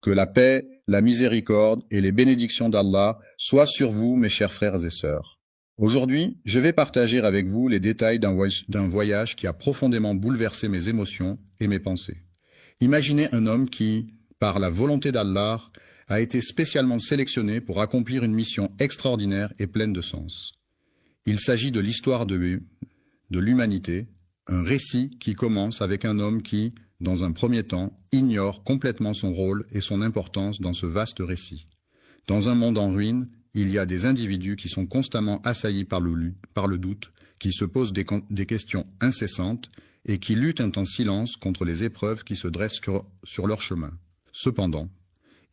Que la paix, la miséricorde et les bénédictions d'Allah soient sur vous, mes chers frères et sœurs. Aujourd'hui, je vais partager avec vous les détails d'un voyage qui a profondément bouleversé mes émotions et mes pensées. Imaginez un homme qui, par la volonté d'Allah, a été spécialement sélectionné pour accomplir une mission extraordinaire et pleine de sens. Il s'agit de l'histoire de l'humanité, un récit qui commence avec un homme qui, dans un premier temps, ignore complètement son rôle et son importance dans ce vaste récit. Dans un monde en ruine, il y a des individus qui sont constamment assaillis par le doute, qui se posent des questions incessantes et qui luttent en silence contre les épreuves qui se dressent sur leur chemin. Cependant,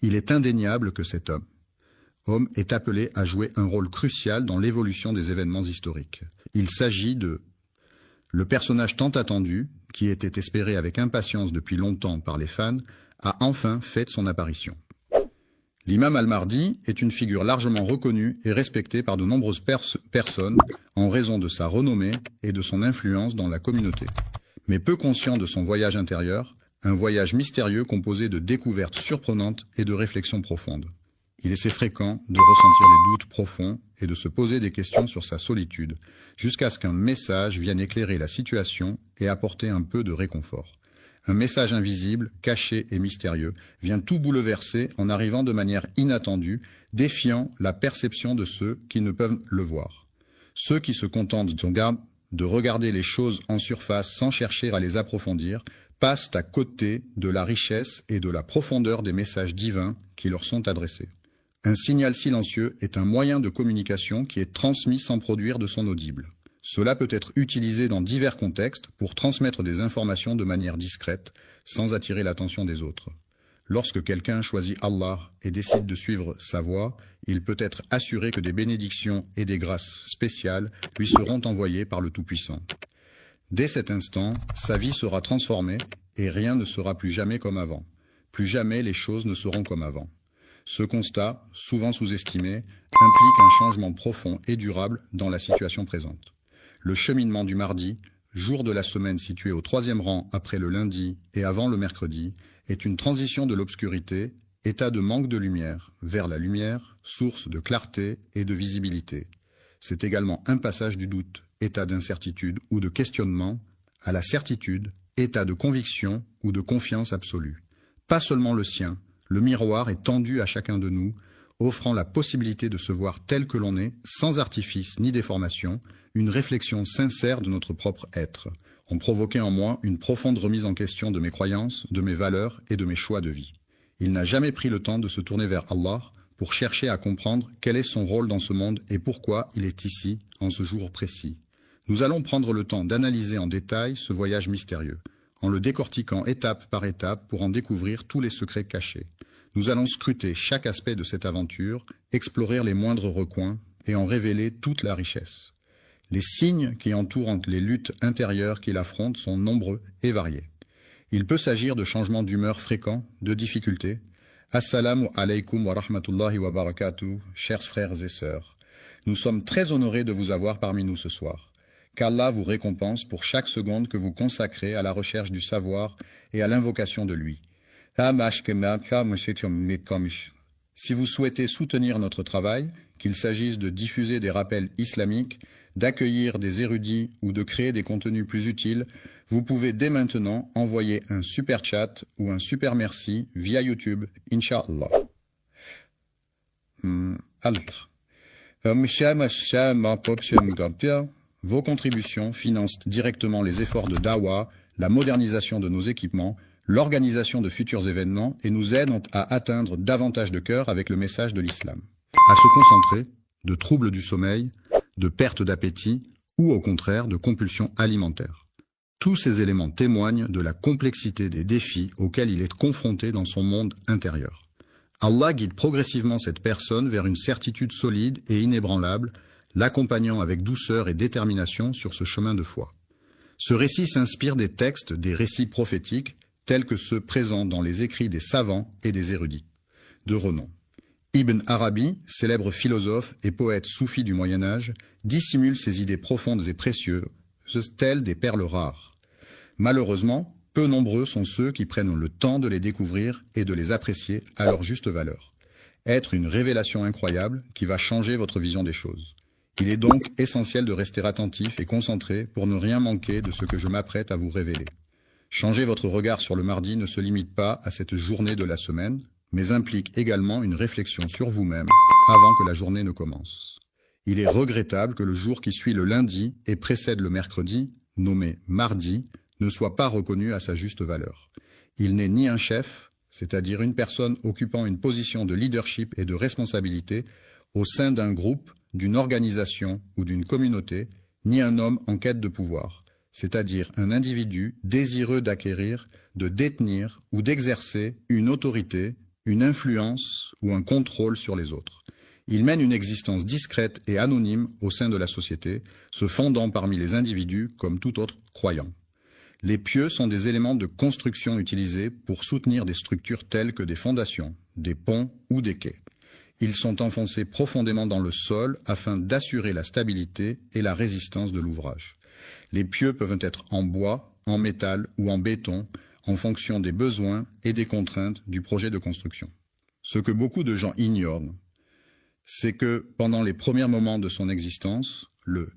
il est indéniable que cet homme est appelé à jouer un rôle crucial dans l'évolution des événements historiques. Il s'agit de le personnage tant attendu, qui était espéré avec impatience depuis longtemps par les fans, a enfin fait son apparition. L'imam al-Mahdi est une figure largement reconnue et respectée par de nombreuses personnes en raison de sa renommée et de son influence dans la communauté. Mais peu conscient de son voyage intérieur, un voyage mystérieux composé de découvertes surprenantes et de réflexions profondes. Il est si fréquent de ressentir des doutes profonds et de se poser des questions sur sa solitude, jusqu'à ce qu'un message vienne éclairer la situation et apporter un peu de réconfort. Un message invisible, caché et mystérieux vient tout bouleverser en arrivant de manière inattendue, défiant la perception de ceux qui ne peuvent le voir. Ceux qui se contentent de regarder les choses en surface sans chercher à les approfondir, passent à côté de la richesse et de la profondeur des messages divins qui leur sont adressés. Un signal silencieux est un moyen de communication qui est transmis sans produire de son audible. Cela peut être utilisé dans divers contextes pour transmettre des informations de manière discrète, sans attirer l'attention des autres. Lorsque quelqu'un choisit Allah et décide de suivre sa voie, il peut être assuré que des bénédictions et des grâces spéciales lui seront envoyées par le Tout-Puissant. Dès cet instant, sa vie sera transformée et rien ne sera plus jamais comme avant. Plus jamais les choses ne seront comme avant. Ce constat, souvent sous-estimé, implique un changement profond et durable dans la situation présente. Le cheminement du mardi, jour de la semaine situé au 3e rang après le lundi et avant le mercredi, est une transition de l'obscurité, état de manque de lumière, vers la lumière, source de clarté et de visibilité. C'est également un passage du doute, état d'incertitude ou de questionnement, à la certitude, état de conviction ou de confiance absolue. Pas seulement le sien, le miroir est tendu à chacun de nous, offrant la possibilité de se voir tel que l'on est, sans artifice ni déformation, une réflexion sincère de notre propre être, ont provoqué en moi une profonde remise en question de mes croyances, de mes valeurs et de mes choix de vie. Il n'a jamais pris le temps de se tourner vers Allah pour chercher à comprendre quel est son rôle dans ce monde et pourquoi il est ici, en ce jour précis. Nous allons prendre le temps d'analyser en détail ce voyage mystérieux, en le décortiquant étape par étape pour en découvrir tous les secrets cachés. Nous allons scruter chaque aspect de cette aventure, explorer les moindres recoins et en révéler toute la richesse. Les signes qui entourent les luttes intérieures qu'il affronte sont nombreux et variés. Il peut s'agir de changements d'humeur fréquents, de difficultés. Assalamu alaikum wa rahmatullahi wa barakatuh, chers frères et sœurs. Nous sommes très honorés de vous avoir parmi nous ce soir. Qu'Allah vous récompense pour chaque seconde que vous consacrez à la recherche du savoir et à l'invocation de lui. Si vous souhaitez soutenir notre travail, qu'il s'agisse de diffuser des rappels islamiques, d'accueillir des érudits ou de créer des contenus plus utiles, vous pouvez dès maintenant envoyer un super chat ou un super merci via YouTube, Inch'Allah. Vos contributions financent directement les efforts de Dawa, la modernisation de nos équipements, l'organisation de futurs événements et nous aident à atteindre davantage de cœurs avec le message de l'islam. À se concentrer, de troubles du sommeil, de perte d'appétit ou au contraire de compulsions alimentaires. Tous ces éléments témoignent de la complexité des défis auxquels il est confronté dans son monde intérieur. Allah guide progressivement cette personne vers une certitude solide et inébranlable, l'accompagnant avec douceur et détermination sur ce chemin de foi. Ce récit s'inspire des textes des récits prophétiques tels que ceux présents dans les écrits des savants et des érudits de renom. Ibn Arabi, célèbre philosophe et poète soufi du Moyen-Âge, dissimule ses idées profondes et précieuses, telles des perles rares. Malheureusement, peu nombreux sont ceux qui prennent le temps de les découvrir et de les apprécier à leur juste valeur. Être une révélation incroyable qui va changer votre vision des choses. Il est donc essentiel de rester attentif et concentré pour ne rien manquer de ce que je m'apprête à vous révéler. Changer votre regard sur le mardi ne se limite pas à cette journée de la semaine, mais implique également une réflexion sur vous-même avant que la journée ne commence. Il est regrettable que le jour qui suit le lundi et précède le mercredi, nommé mardi, ne soit pas reconnu à sa juste valeur. Il n'est ni un chef, c'est-à-dire une personne occupant une position de leadership et de responsabilité au sein d'un groupe, d'une organisation ou d'une communauté, ni un homme en quête de pouvoir, c'est-à-dire un individu désireux d'acquérir, de détenir ou d'exercer une autorité, une influence ou un contrôle sur les autres. Il mène une existence discrète et anonyme au sein de la société, se fondant parmi les individus comme tout autre croyant. Les pieux sont des éléments de construction utilisés pour soutenir des structures telles que des fondations, des ponts ou des quais. Ils sont enfoncés profondément dans le sol afin d'assurer la stabilité et la résistance de l'ouvrage. Les pieux peuvent être en bois, en métal ou en béton, en fonction des besoins et des contraintes du projet de construction. Ce que beaucoup de gens ignorent, c'est que pendant les premiers moments de son existence, le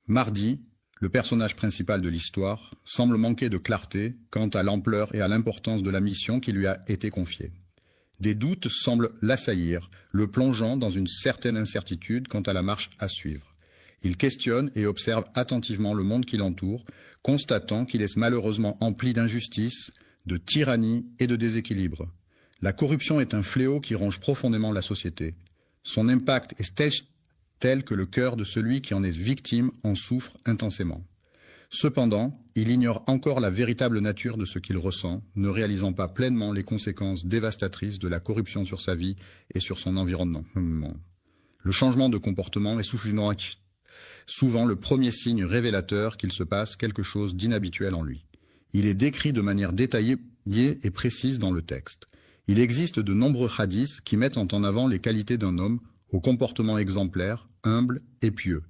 mardi, le personnage principal de l'histoire, semble manquer de clarté quant à l'ampleur et à l'importance de la mission qui lui a été confiée. Des doutes semblent l'assaillir, le plongeant dans une certaine incertitude quant à la marche à suivre. Il questionne et observe attentivement le monde qui l'entoure, constatant qu'il est malheureusement empli d'injustice, de tyrannie et de déséquilibre. La corruption est un fléau qui ronge profondément la société. Son impact est tel que le cœur de celui qui en est victime en souffre intensément. Cependant, il ignore encore la véritable nature de ce qu'il ressent, ne réalisant pas pleinement les conséquences dévastatrices de la corruption sur sa vie et sur son environnement. Le changement de comportement est souvent le premier signe révélateur qu'il se passe quelque chose d'inhabituel en lui. Il est décrit de manière détaillée et précise dans le texte. Il existe de nombreux hadiths qui mettent en avant les qualités d'un homme au comportement exemplaire, humble et pieux.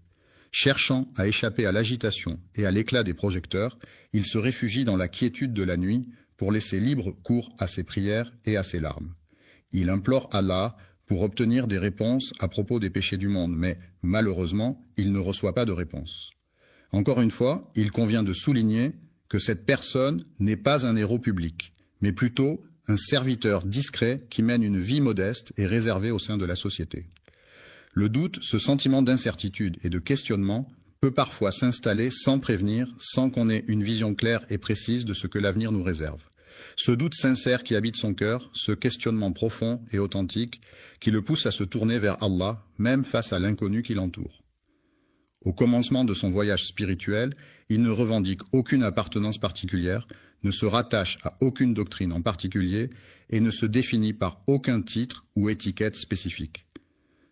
Cherchant à échapper à l'agitation et à l'éclat des projecteurs, il se réfugie dans la quiétude de la nuit pour laisser libre cours à ses prières et à ses larmes. Il implore Allah pour obtenir des réponses à propos des péchés du monde, mais malheureusement, il ne reçoit pas de réponse. Encore une fois, il convient de souligner que cette personne n'est pas un héros public, mais plutôt un serviteur discret qui mène une vie modeste et réservée au sein de la société. Le doute, ce sentiment d'incertitude et de questionnement, peut parfois s'installer sans prévenir, sans qu'on ait une vision claire et précise de ce que l'avenir nous réserve. Ce doute sincère qui habite son cœur, ce questionnement profond et authentique, qui le pousse à se tourner vers Allah, même face à l'inconnu qui l'entoure. Au commencement de son voyage spirituel, il ne revendique aucune appartenance particulière, ne se rattache à aucune doctrine en particulier et ne se définit par aucun titre ou étiquette spécifique.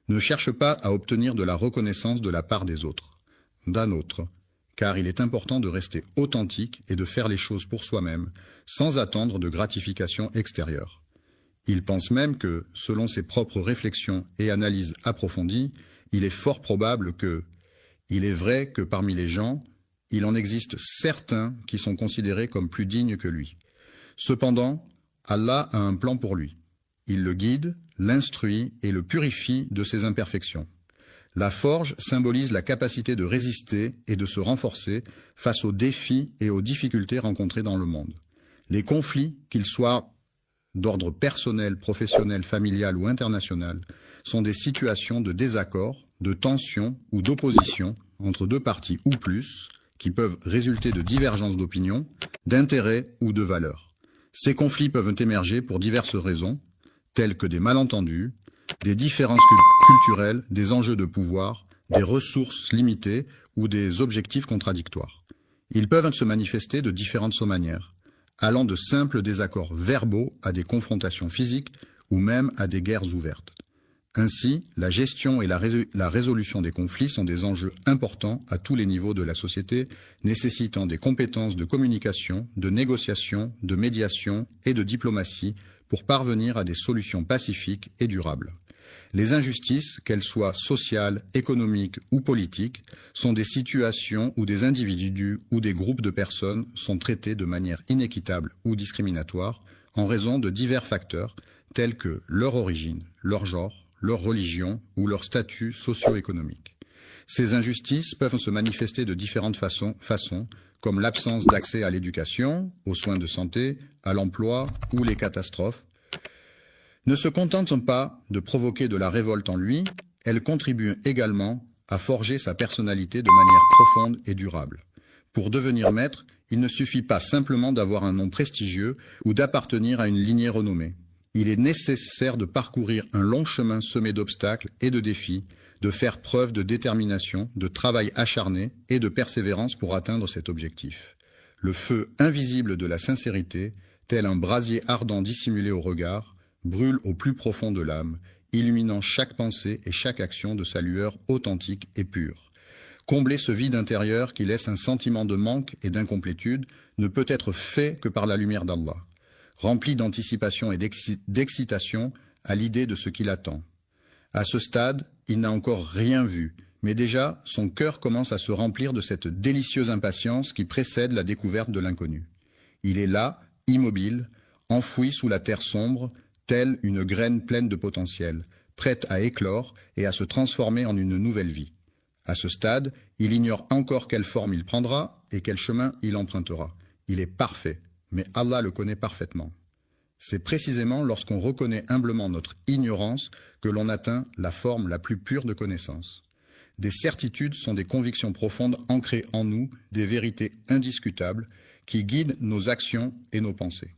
Ne cherche pas à obtenir de la reconnaissance de la part des autres, d'un autre, car il est important de rester authentique et de faire les choses pour soi-même, sans attendre de gratification extérieure. Il pense même que, selon ses propres réflexions et analyses approfondies, il est fort probable que, il est vrai que parmi les gens, il en existe certains qui sont considérés comme plus dignes que lui. Cependant, Allah a un plan pour lui. Il le guide, l'instruit et le purifie de ses imperfections. La forge symbolise la capacité de résister et de se renforcer face aux défis et aux difficultés rencontrées dans le monde. Les conflits, qu'ils soient d'ordre personnel, professionnel, familial ou international, sont des situations de désaccord, de tension ou d'opposition entre deux parties ou plus, qui peuvent résulter de divergences d'opinion, d'intérêts ou de valeurs. Ces conflits peuvent émerger pour diverses raisons, telles que des malentendus, des différences culturelles, des enjeux de pouvoir, des ressources limitées ou des objectifs contradictoires. Ils peuvent se manifester de différentes manières, allant de simples désaccords verbaux à des confrontations physiques ou même à des guerres ouvertes. Ainsi, la gestion et la résolution des conflits sont des enjeux importants à tous les niveaux de la société, nécessitant des compétences de communication, de négociation, de médiation et de diplomatie pour parvenir à des solutions pacifiques et durables. Les injustices, qu'elles soient sociales, économiques ou politiques, sont des situations où des individus ou des groupes de personnes sont traités de manière inéquitable ou discriminatoire en raison de divers facteurs tels que leur origine, leur genre, leur religion ou leur statut socio-économique. Ces injustices peuvent se manifester de différentes façons comme l'absence d'accès à l'éducation, aux soins de santé, à l'emploi ou les catastrophes. Ne se contentent pas de provoquer de la révolte en lui, elles contribuent également à forger sa personnalité de manière profonde et durable. Pour devenir maître, il ne suffit pas simplement d'avoir un nom prestigieux ou d'appartenir à une lignée renommée. Il est nécessaire de parcourir un long chemin semé d'obstacles et de défis, de faire preuve de détermination, de travail acharné et de persévérance pour atteindre cet objectif. Le feu invisible de la sincérité, tel un brasier ardent dissimulé au regard, brûle au plus profond de l'âme, illuminant chaque pensée et chaque action de sa lueur authentique et pure. Combler ce vide intérieur qui laisse un sentiment de manque et d'incomplétude ne peut être fait que par la lumière d'Allah, rempli d'anticipation et d'excitation à l'idée de ce qui l'attend. À ce stade, il n'a encore rien vu, mais déjà son cœur commence à se remplir de cette délicieuse impatience qui précède la découverte de l'inconnu. Il est là, immobile, enfoui sous la terre sombre, telle une graine pleine de potentiel, prête à éclore et à se transformer en une nouvelle vie. À ce stade, il ignore encore quelle forme il prendra et quel chemin il empruntera. Il est parfait, mais Allah le connaît parfaitement. C'est précisément lorsqu'on reconnaît humblement notre ignorance que l'on atteint la forme la plus pure de connaissance. Des certitudes sont des convictions profondes ancrées en nous, des vérités indiscutables qui guident nos actions et nos pensées.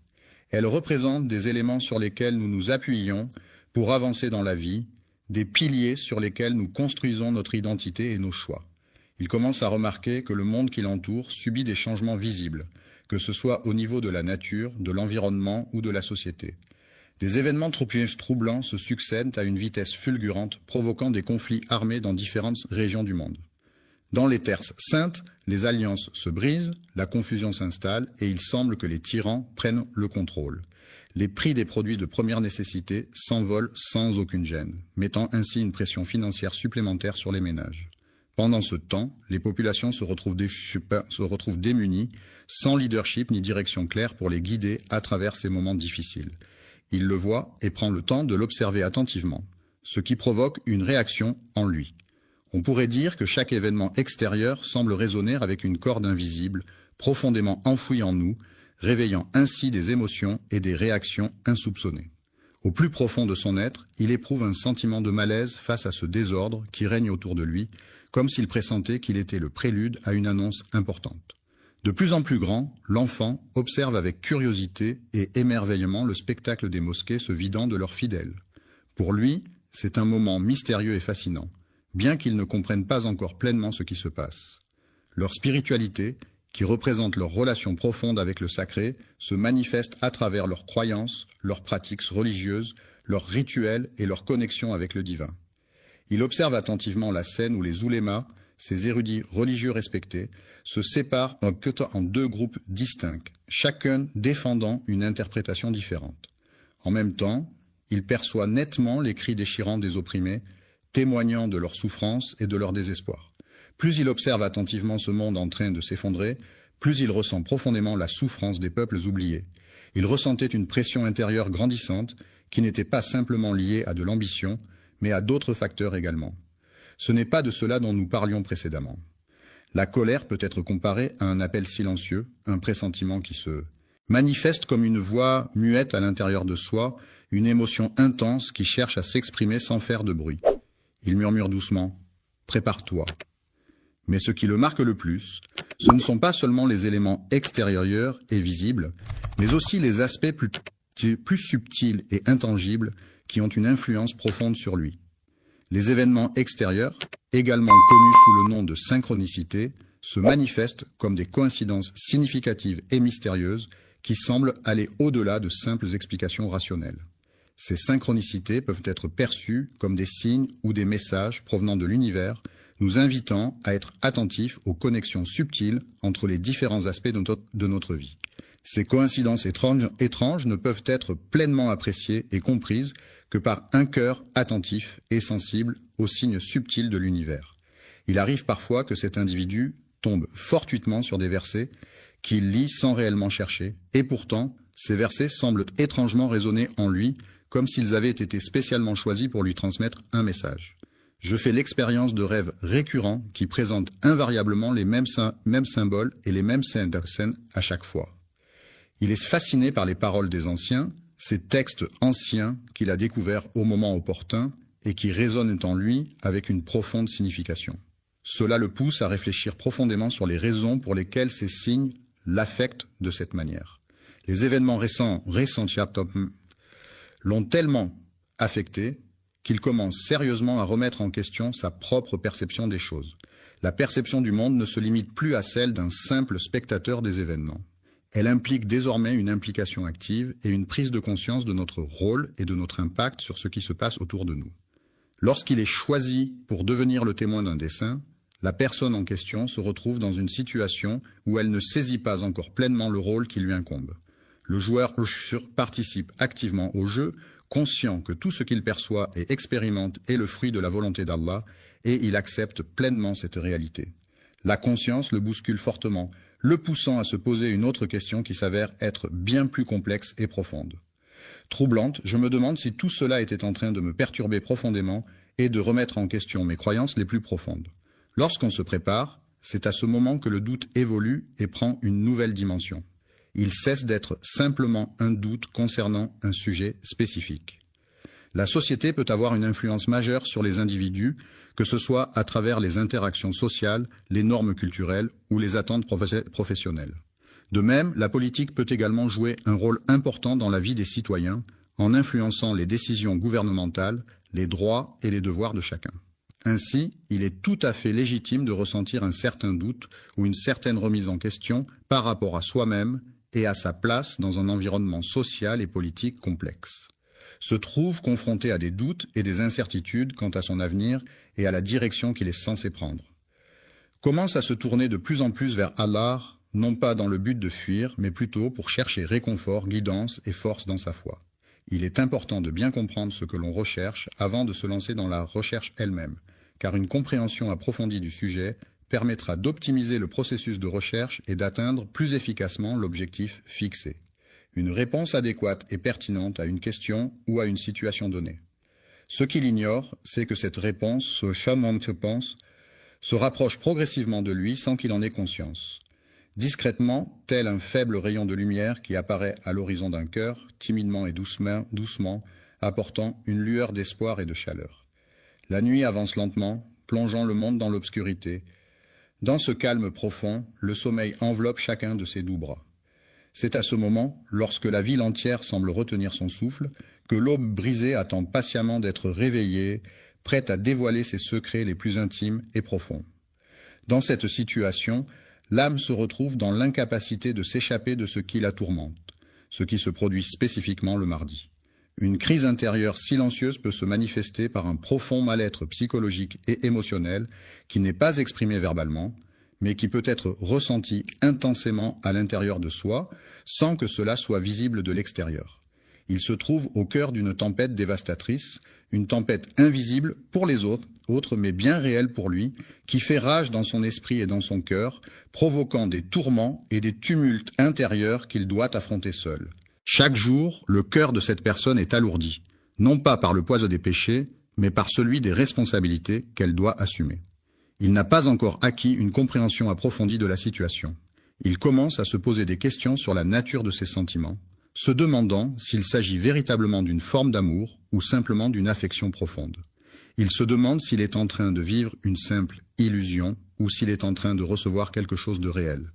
Elles représentent des éléments sur lesquels nous nous appuyons pour avancer dans la vie, des piliers sur lesquels nous construisons notre identité et nos choix. Il commence à remarquer que le monde qui l'entoure subit des changements visibles, que ce soit au niveau de la nature, de l'environnement ou de la société. Des événements troublants se succèdent à une vitesse fulgurante, provoquant des conflits armés dans différentes régions du monde. Dans les terres saintes, les alliances se brisent, la confusion s'installe et il semble que les tyrans prennent le contrôle. Les prix des produits de première nécessité s'envolent sans aucune gêne, mettant ainsi une pression financière supplémentaire sur les ménages. Pendant ce temps, les populations se retrouvent démunies, sans leadership ni direction claire pour les guider à travers ces moments difficiles. Il le voit et prend le temps de l'observer attentivement, ce qui provoque une réaction en lui. On pourrait dire que chaque événement extérieur semble résonner avec une corde invisible, profondément enfouie en nous, réveillant ainsi des émotions et des réactions insoupçonnées. Au plus profond de son être, il éprouve un sentiment de malaise face à ce désordre qui règne autour de lui, comme s'il pressentait qu'il était le prélude à une annonce importante. De plus en plus grand, l'enfant observe avec curiosité et émerveillement le spectacle des mosquées se vidant de leurs fidèles. Pour lui, c'est un moment mystérieux et fascinant, bien qu'il ne comprenne pas encore pleinement ce qui se passe. Leur spiritualité, qui représente leur relation profonde avec le sacré, se manifeste à travers leurs croyances, leurs pratiques religieuses, leurs rituels et leur connexion avec le divin. Il observe attentivement la scène où les oulémas, ces érudits religieux respectés, se séparent en deux groupes distincts, chacun défendant une interprétation différente. En même temps, il perçoit nettement les cris déchirants des opprimés, témoignant de leur souffrance et de leur désespoir. Plus il observe attentivement ce monde en train de s'effondrer, plus il ressent profondément la souffrance des peuples oubliés. Il ressentait une pression intérieure grandissante qui n'était pas simplement liée à de l'ambition, mais à d'autres facteurs également. Ce n'est pas de cela dont nous parlions précédemment. La colère peut être comparée à un appel silencieux, un pressentiment qui se manifeste comme une voix muette à l'intérieur de soi, une émotion intense qui cherche à s'exprimer sans faire de bruit. Il murmure doucement « Prépare-toi ». Mais ce qui le marque le plus, ce ne sont pas seulement les éléments extérieurs et visibles, mais aussi les aspects plus subtils et intangibles qui ont une influence profonde sur lui. Les événements extérieurs, également connus sous le nom de synchronicité, se manifestent comme des coïncidences significatives et mystérieuses qui semblent aller au-delà de simples explications rationnelles. Ces synchronicités peuvent être perçues comme des signes ou des messages provenant de l'univers, nous invitant à être attentifs aux connexions subtiles entre les différents aspects de notre vie. Ces coïncidences étranges ne peuvent être pleinement appréciées et comprises que par un cœur attentif et sensible aux signes subtils de l'univers. Il arrive parfois que cet individu tombe fortuitement sur des versets qu'il lit sans réellement chercher, et pourtant, ces versets semblent étrangement résonner en lui, comme s'ils avaient été spécialement choisis pour lui transmettre un message. Je fais l'expérience de rêves récurrents qui présentent invariablement les mêmes symboles et les mêmes scènes à chaque fois. Il est fasciné par les paroles des anciens, ces textes anciens qu'il a découverts au moment opportun et qui résonnent en lui avec une profonde signification. Cela le pousse à réfléchir profondément sur les raisons pour lesquelles ces signes l'affectent de cette manière. Les événements récents l'ont tellement affecté qu'il commence sérieusement à remettre en question sa propre perception des choses. La perception du monde ne se limite plus à celle d'un simple spectateur des événements. Elle implique désormais une implication active et une prise de conscience de notre rôle et de notre impact sur ce qui se passe autour de nous. Lorsqu'il est choisi pour devenir le témoin d'un dessein, la personne en question se retrouve dans une situation où elle ne saisit pas encore pleinement le rôle qui lui incombe. Le joueur participe activement au jeu, conscient que tout ce qu'il perçoit et expérimente est le fruit de la volonté d'Allah, et il accepte pleinement cette réalité. La conscience le bouscule fortement, le poussant à se poser une autre question qui s'avère être bien plus complexe et profonde. Troublante, je me demande si tout cela était en train de me perturber profondément et de remettre en question mes croyances les plus profondes. Lorsqu'on se prépare, c'est à ce moment que le doute évolue et prend une nouvelle dimension. Il cesse d'être simplement un doute concernant un sujet spécifique. La société peut avoir une influence majeure sur les individus, que ce soit à travers les interactions sociales, les normes culturelles ou les attentes professionnelles. De même, la politique peut également jouer un rôle important dans la vie des citoyens, en influençant les décisions gouvernementales, les droits et les devoirs de chacun. Ainsi, il est tout à fait légitime de ressentir un certain doute ou une certaine remise en question par rapport à soi-même et à sa place dans un environnement social et politique complexe. Se trouve confronté à des doutes et des incertitudes quant à son avenir et à la direction qu'il est censé prendre. Commence à se tourner de plus en plus vers Allah, non pas dans le but de fuir, mais plutôt pour chercher réconfort, guidance et force dans sa foi. Il est important de bien comprendre ce que l'on recherche avant de se lancer dans la recherche elle-même, car une compréhension approfondie du sujet permettra d'optimiser le processus de recherche et d'atteindre plus efficacement l'objectif fixé. Une réponse adéquate et pertinente à une question ou à une situation donnée. Ce qu'il ignore, c'est que cette réponse, ce charmant pense, se rapproche progressivement de lui sans qu'il en ait conscience. Discrètement, tel un faible rayon de lumière qui apparaît à l'horizon d'un cœur, timidement et doucement, apportant une lueur d'espoir et de chaleur. La nuit avance lentement, plongeant le monde dans l'obscurité. Dans ce calme profond, le sommeil enveloppe chacun de ses doux bras. C'est à ce moment, lorsque la ville entière semble retenir son souffle, que l'aube brisée attend patiemment d'être réveillée, prête à dévoiler ses secrets les plus intimes et profonds. Dans cette situation, l'âme se retrouve dans l'incapacité de s'échapper de ce qui la tourmente, ce qui se produit spécifiquement le mardi. Une crise intérieure silencieuse peut se manifester par un profond mal-être psychologique et émotionnel qui n'est pas exprimé verbalement, mais qui peut être ressenti intensément à l'intérieur de soi, sans que cela soit visible de l'extérieur. Il se trouve au cœur d'une tempête dévastatrice, une tempête invisible pour les autres, mais bien réelle pour lui, qui fait rage dans son esprit et dans son cœur, provoquant des tourments et des tumultes intérieurs qu'il doit affronter seul. Chaque jour, le cœur de cette personne est alourdi, non pas par le poids des péchés, mais par celui des responsabilités qu'elle doit assumer. Il n'a pas encore acquis une compréhension approfondie de la situation. Il commence à se poser des questions sur la nature de ses sentiments, se demandant s'il s'agit véritablement d'une forme d'amour ou simplement d'une affection profonde. Il se demande s'il est en train de vivre une simple illusion ou s'il est en train de recevoir quelque chose de réel.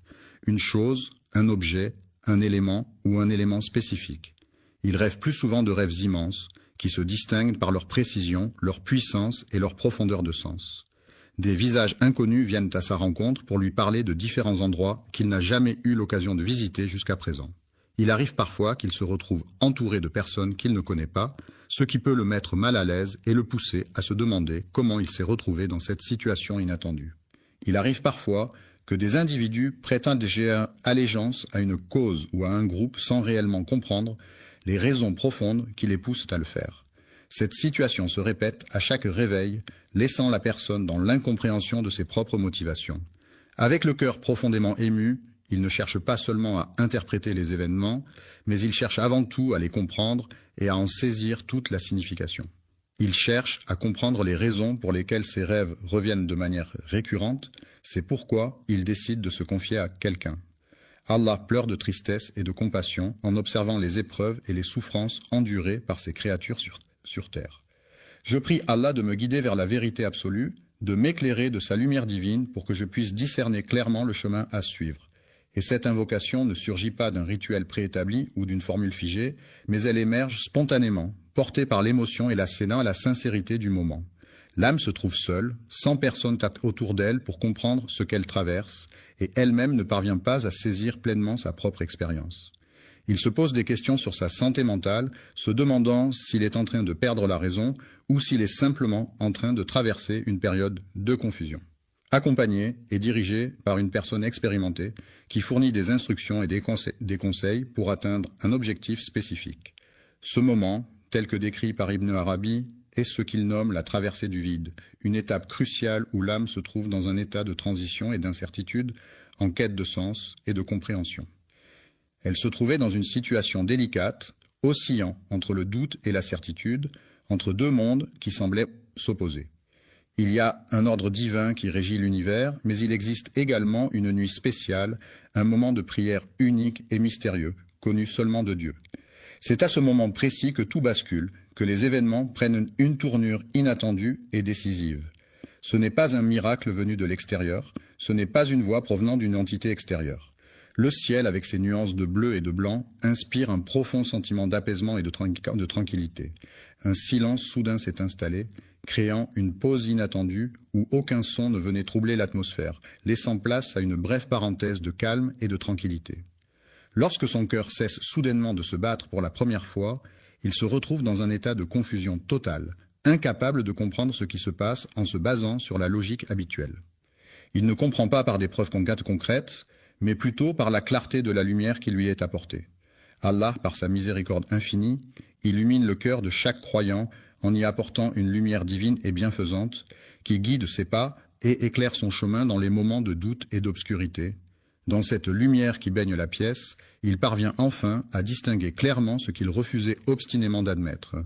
Une chose, un objet, un élément ou un élément spécifique. Il rêve plus souvent de rêves immenses, qui se distinguent par leur précision, leur puissance et leur profondeur de sens. Des visages inconnus viennent à sa rencontre pour lui parler de différents endroits qu'il n'a jamais eu l'occasion de visiter jusqu'à présent. Il arrive parfois qu'il se retrouve entouré de personnes qu'il ne connaît pas, ce qui peut le mettre mal à l'aise et le pousser à se demander comment il s'est retrouvé dans cette situation inattendue. Il arrive parfois que des individus prêtent allégeance à une cause ou à un groupe sans réellement comprendre les raisons profondes qui les poussent à le faire. Cette situation se répète à chaque réveil, laissant la personne dans l'incompréhension de ses propres motivations. Avec le cœur profondément ému, il ne cherche pas seulement à interpréter les événements, mais il cherche avant tout à les comprendre et à en saisir toute la signification. Il cherche à comprendre les raisons pour lesquelles ses rêves reviennent de manière récurrente, c'est pourquoi il décide de se confier à quelqu'un. Allah pleure de tristesse et de compassion en observant les épreuves et les souffrances endurées par ses créatures sur terre. Je prie Allah de me guider vers la vérité absolue, de m'éclairer de sa lumière divine pour que je puisse discerner clairement le chemin à suivre. Et cette invocation ne surgit pas d'un rituel préétabli ou d'une formule figée, mais elle émerge spontanément, portée par l'émotion et la sincérité du moment. L'âme se trouve seule, sans personne autour d'elle pour comprendre ce qu'elle traverse, et elle-même ne parvient pas à saisir pleinement sa propre expérience. Il se pose des questions sur sa santé mentale, se demandant s'il est en train de perdre la raison ou s'il est simplement en train de traverser une période de confusion. Accompagné et dirigé par une personne expérimentée qui fournit des instructions et des conseils pour atteindre un objectif spécifique. Ce moment, tel que décrit par Ibn Arabi, est ce qu'il nomme la traversée du vide, une étape cruciale où l'âme se trouve dans un état de transition et d'incertitude, en quête de sens et de compréhension. Elle se trouvait dans une situation délicate, oscillant entre le doute et la certitude, entre deux mondes qui semblaient s'opposer. Il y a un ordre divin qui régit l'univers, mais il existe également une nuit spéciale, un moment de prière unique et mystérieux, connu seulement de Dieu. C'est à ce moment précis que tout bascule, que les événements prennent une tournure inattendue et décisive. Ce n'est pas un miracle venu de l'extérieur, ce n'est pas une voix provenant d'une entité extérieure. Le ciel, avec ses nuances de bleu et de blanc, inspire un profond sentiment d'apaisement et de tranquillité. Un silence soudain s'est installé, créant une pause inattendue où aucun son ne venait troubler l'atmosphère, laissant place à une brève parenthèse de calme et de tranquillité. Lorsque son cœur cesse soudainement de se battre pour la première fois, il se retrouve dans un état de confusion totale, incapable de comprendre ce qui se passe en se basant sur la logique habituelle. Il ne comprend pas par des preuves concrètes, mais plutôt par la clarté de la lumière qui lui est apportée. Allah, par sa miséricorde infinie, illumine le cœur de chaque croyant en y apportant une lumière divine et bienfaisante qui guide ses pas et éclaire son chemin dans les moments de doute et d'obscurité. Dans cette lumière qui baigne la pièce, il parvient enfin à distinguer clairement ce qu'il refusait obstinément d'admettre.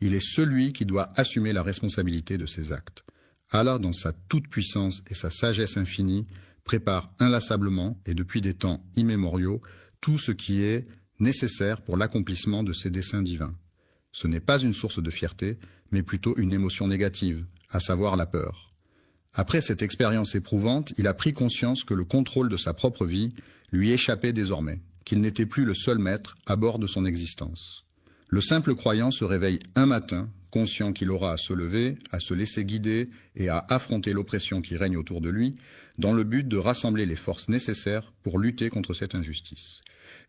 Il est celui qui doit assumer la responsabilité de ses actes. Allah, dans sa toute-puissance et sa sagesse infinie, prépare inlassablement et depuis des temps immémoriaux tout ce qui est nécessaire pour l'accomplissement de ses desseins divins. Ce n'est pas une source de fierté, mais plutôt une émotion négative, à savoir la peur. Après cette expérience éprouvante, il a pris conscience que le contrôle de sa propre vie lui échappait désormais, qu'il n'était plus le seul maître à bord de son existence. Le simple croyant se réveille un matin, conscient qu'il aura à se lever, à se laisser guider et à affronter l'oppression qui règne autour de lui, dans le but de rassembler les forces nécessaires pour lutter contre cette injustice.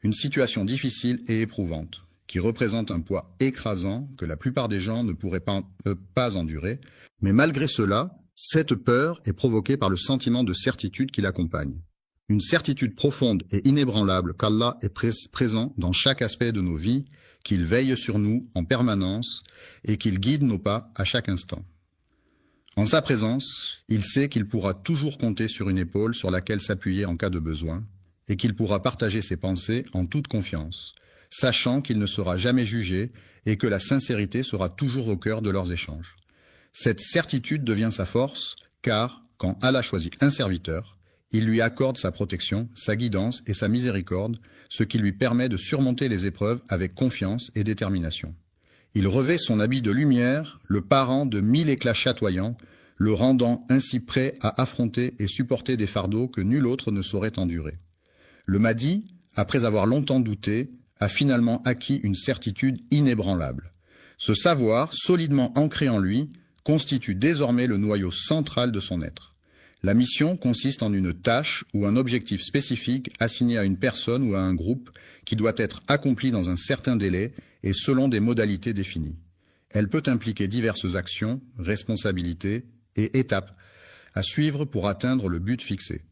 Une situation difficile et éprouvante, qui représente un poids écrasant que la plupart des gens ne pourraient pas endurer, mais malgré cela, cette peur est provoquée par le sentiment de certitude qui l'accompagne. Une certitude profonde et inébranlable qu'Allah est présent dans chaque aspect de nos vies, qu'il veille sur nous en permanence et qu'il guide nos pas à chaque instant. En sa présence, il sait qu'il pourra toujours compter sur une épaule sur laquelle s'appuyer en cas de besoin et qu'il pourra partager ses pensées en toute confiance, sachant qu'il ne sera jamais jugé et que la sincérité sera toujours au cœur de leurs échanges. Cette certitude devient sa force, car, quand Allah choisit un serviteur, il lui accorde sa protection, sa guidance et sa miséricorde, ce qui lui permet de surmonter les épreuves avec confiance et détermination. Il revêt son habit de lumière, le parant de 1000 éclats chatoyants, le rendant ainsi prêt à affronter et supporter des fardeaux que nul autre ne saurait endurer. Le Mahdi, après avoir longtemps douté, a finalement acquis une certitude inébranlable. Ce savoir, solidement ancré en lui, constitue désormais le noyau central de son être. La mission consiste en une tâche ou un objectif spécifique assigné à une personne ou à un groupe qui doit être accompli dans un certain délai et selon des modalités définies. Elle peut impliquer diverses actions, responsabilités et étapes à suivre pour atteindre le but fixé.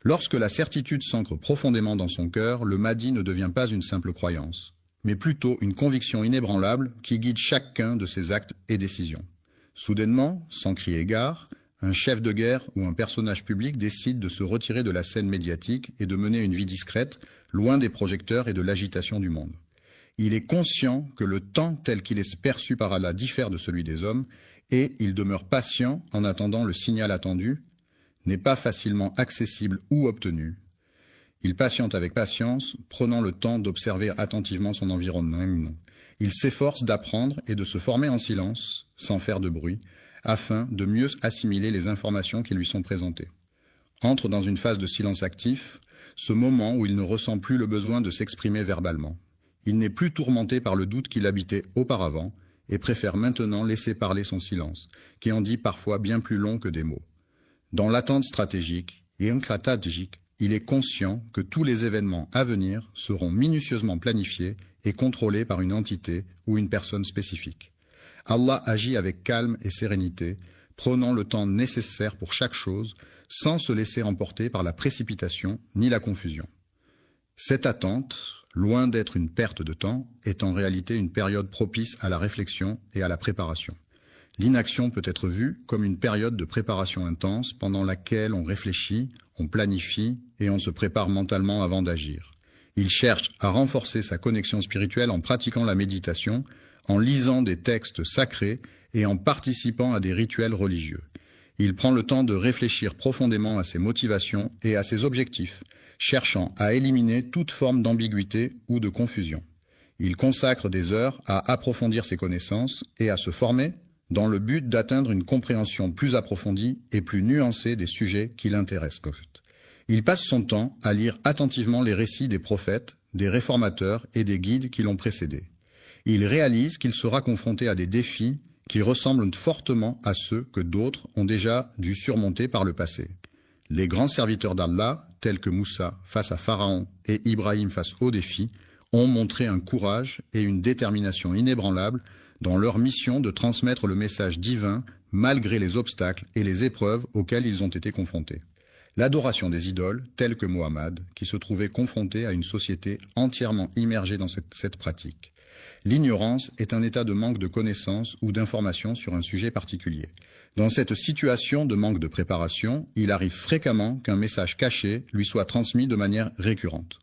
Lorsque la certitude s'ancre profondément dans son cœur, le Mahdi ne devient pas une simple croyance, mais plutôt une conviction inébranlable qui guide chacun de ses actes et décisions. Soudainement, sans crier gare, un chef de guerre ou un personnage public décide de se retirer de la scène médiatique et de mener une vie discrète, loin des projecteurs et de l'agitation du monde. Il est conscient que le temps tel qu'il est perçu par Allah diffère de celui des hommes, et il demeure patient en attendant le signal attendu, n'est pas facilement accessible ou obtenu. Il patiente avec patience, prenant le temps d'observer attentivement son environnement. Il s'efforce d'apprendre et de se former en silence, sans faire de bruit, afin de mieux assimiler les informations qui lui sont présentées. Entre dans une phase de silence actif, ce moment où il ne ressent plus le besoin de s'exprimer verbalement. Il n'est plus tourmenté par le doute qu'il habitait auparavant et préfère maintenant laisser parler son silence, qui en dit parfois bien plus long que des mots. Dans l'attente stratégique et stratégique, il est conscient que tous les événements à venir seront minutieusement planifiés et contrôlés par une entité ou une personne spécifique. Allah agit avec calme et sérénité, prenant le temps nécessaire pour chaque chose, sans se laisser emporter par la précipitation ni la confusion. Cette attente, loin d'être une perte de temps, est en réalité une période propice à la réflexion et à la préparation. L'inaction peut être vue comme une période de préparation intense pendant laquelle on réfléchit, on planifie et on se prépare mentalement avant d'agir. Il cherche à renforcer sa connexion spirituelle en pratiquant la méditation, en lisant des textes sacrés et en participant à des rituels religieux. Il prend le temps de réfléchir profondément à ses motivations et à ses objectifs, cherchant à éliminer toute forme d'ambiguïté ou de confusion. Il consacre des heures à approfondir ses connaissances et à se former dans le but d'atteindre une compréhension plus approfondie et plus nuancée des sujets qui l'intéressent. Il passe son temps à lire attentivement les récits des prophètes, des réformateurs et des guides qui l'ont précédé. Il réalise qu'il sera confronté à des défis qui ressemblent fortement à ceux que d'autres ont déjà dû surmonter par le passé. Les grands serviteurs d'Allah, tels que Moussa face à Pharaon et Ibrahim face aux défis, ont montré un courage et une détermination inébranlables dans leur mission de transmettre le message divin malgré les obstacles et les épreuves auxquelles ils ont été confrontés. L'adoration des idoles, telle que Mohammed, qui se trouvait confronté à une société entièrement immergée dans cette pratique. L'ignorance est un état de manque de connaissances ou d'informations sur un sujet particulier. Dans cette situation de manque de préparation, il arrive fréquemment qu'un message caché lui soit transmis de manière récurrente.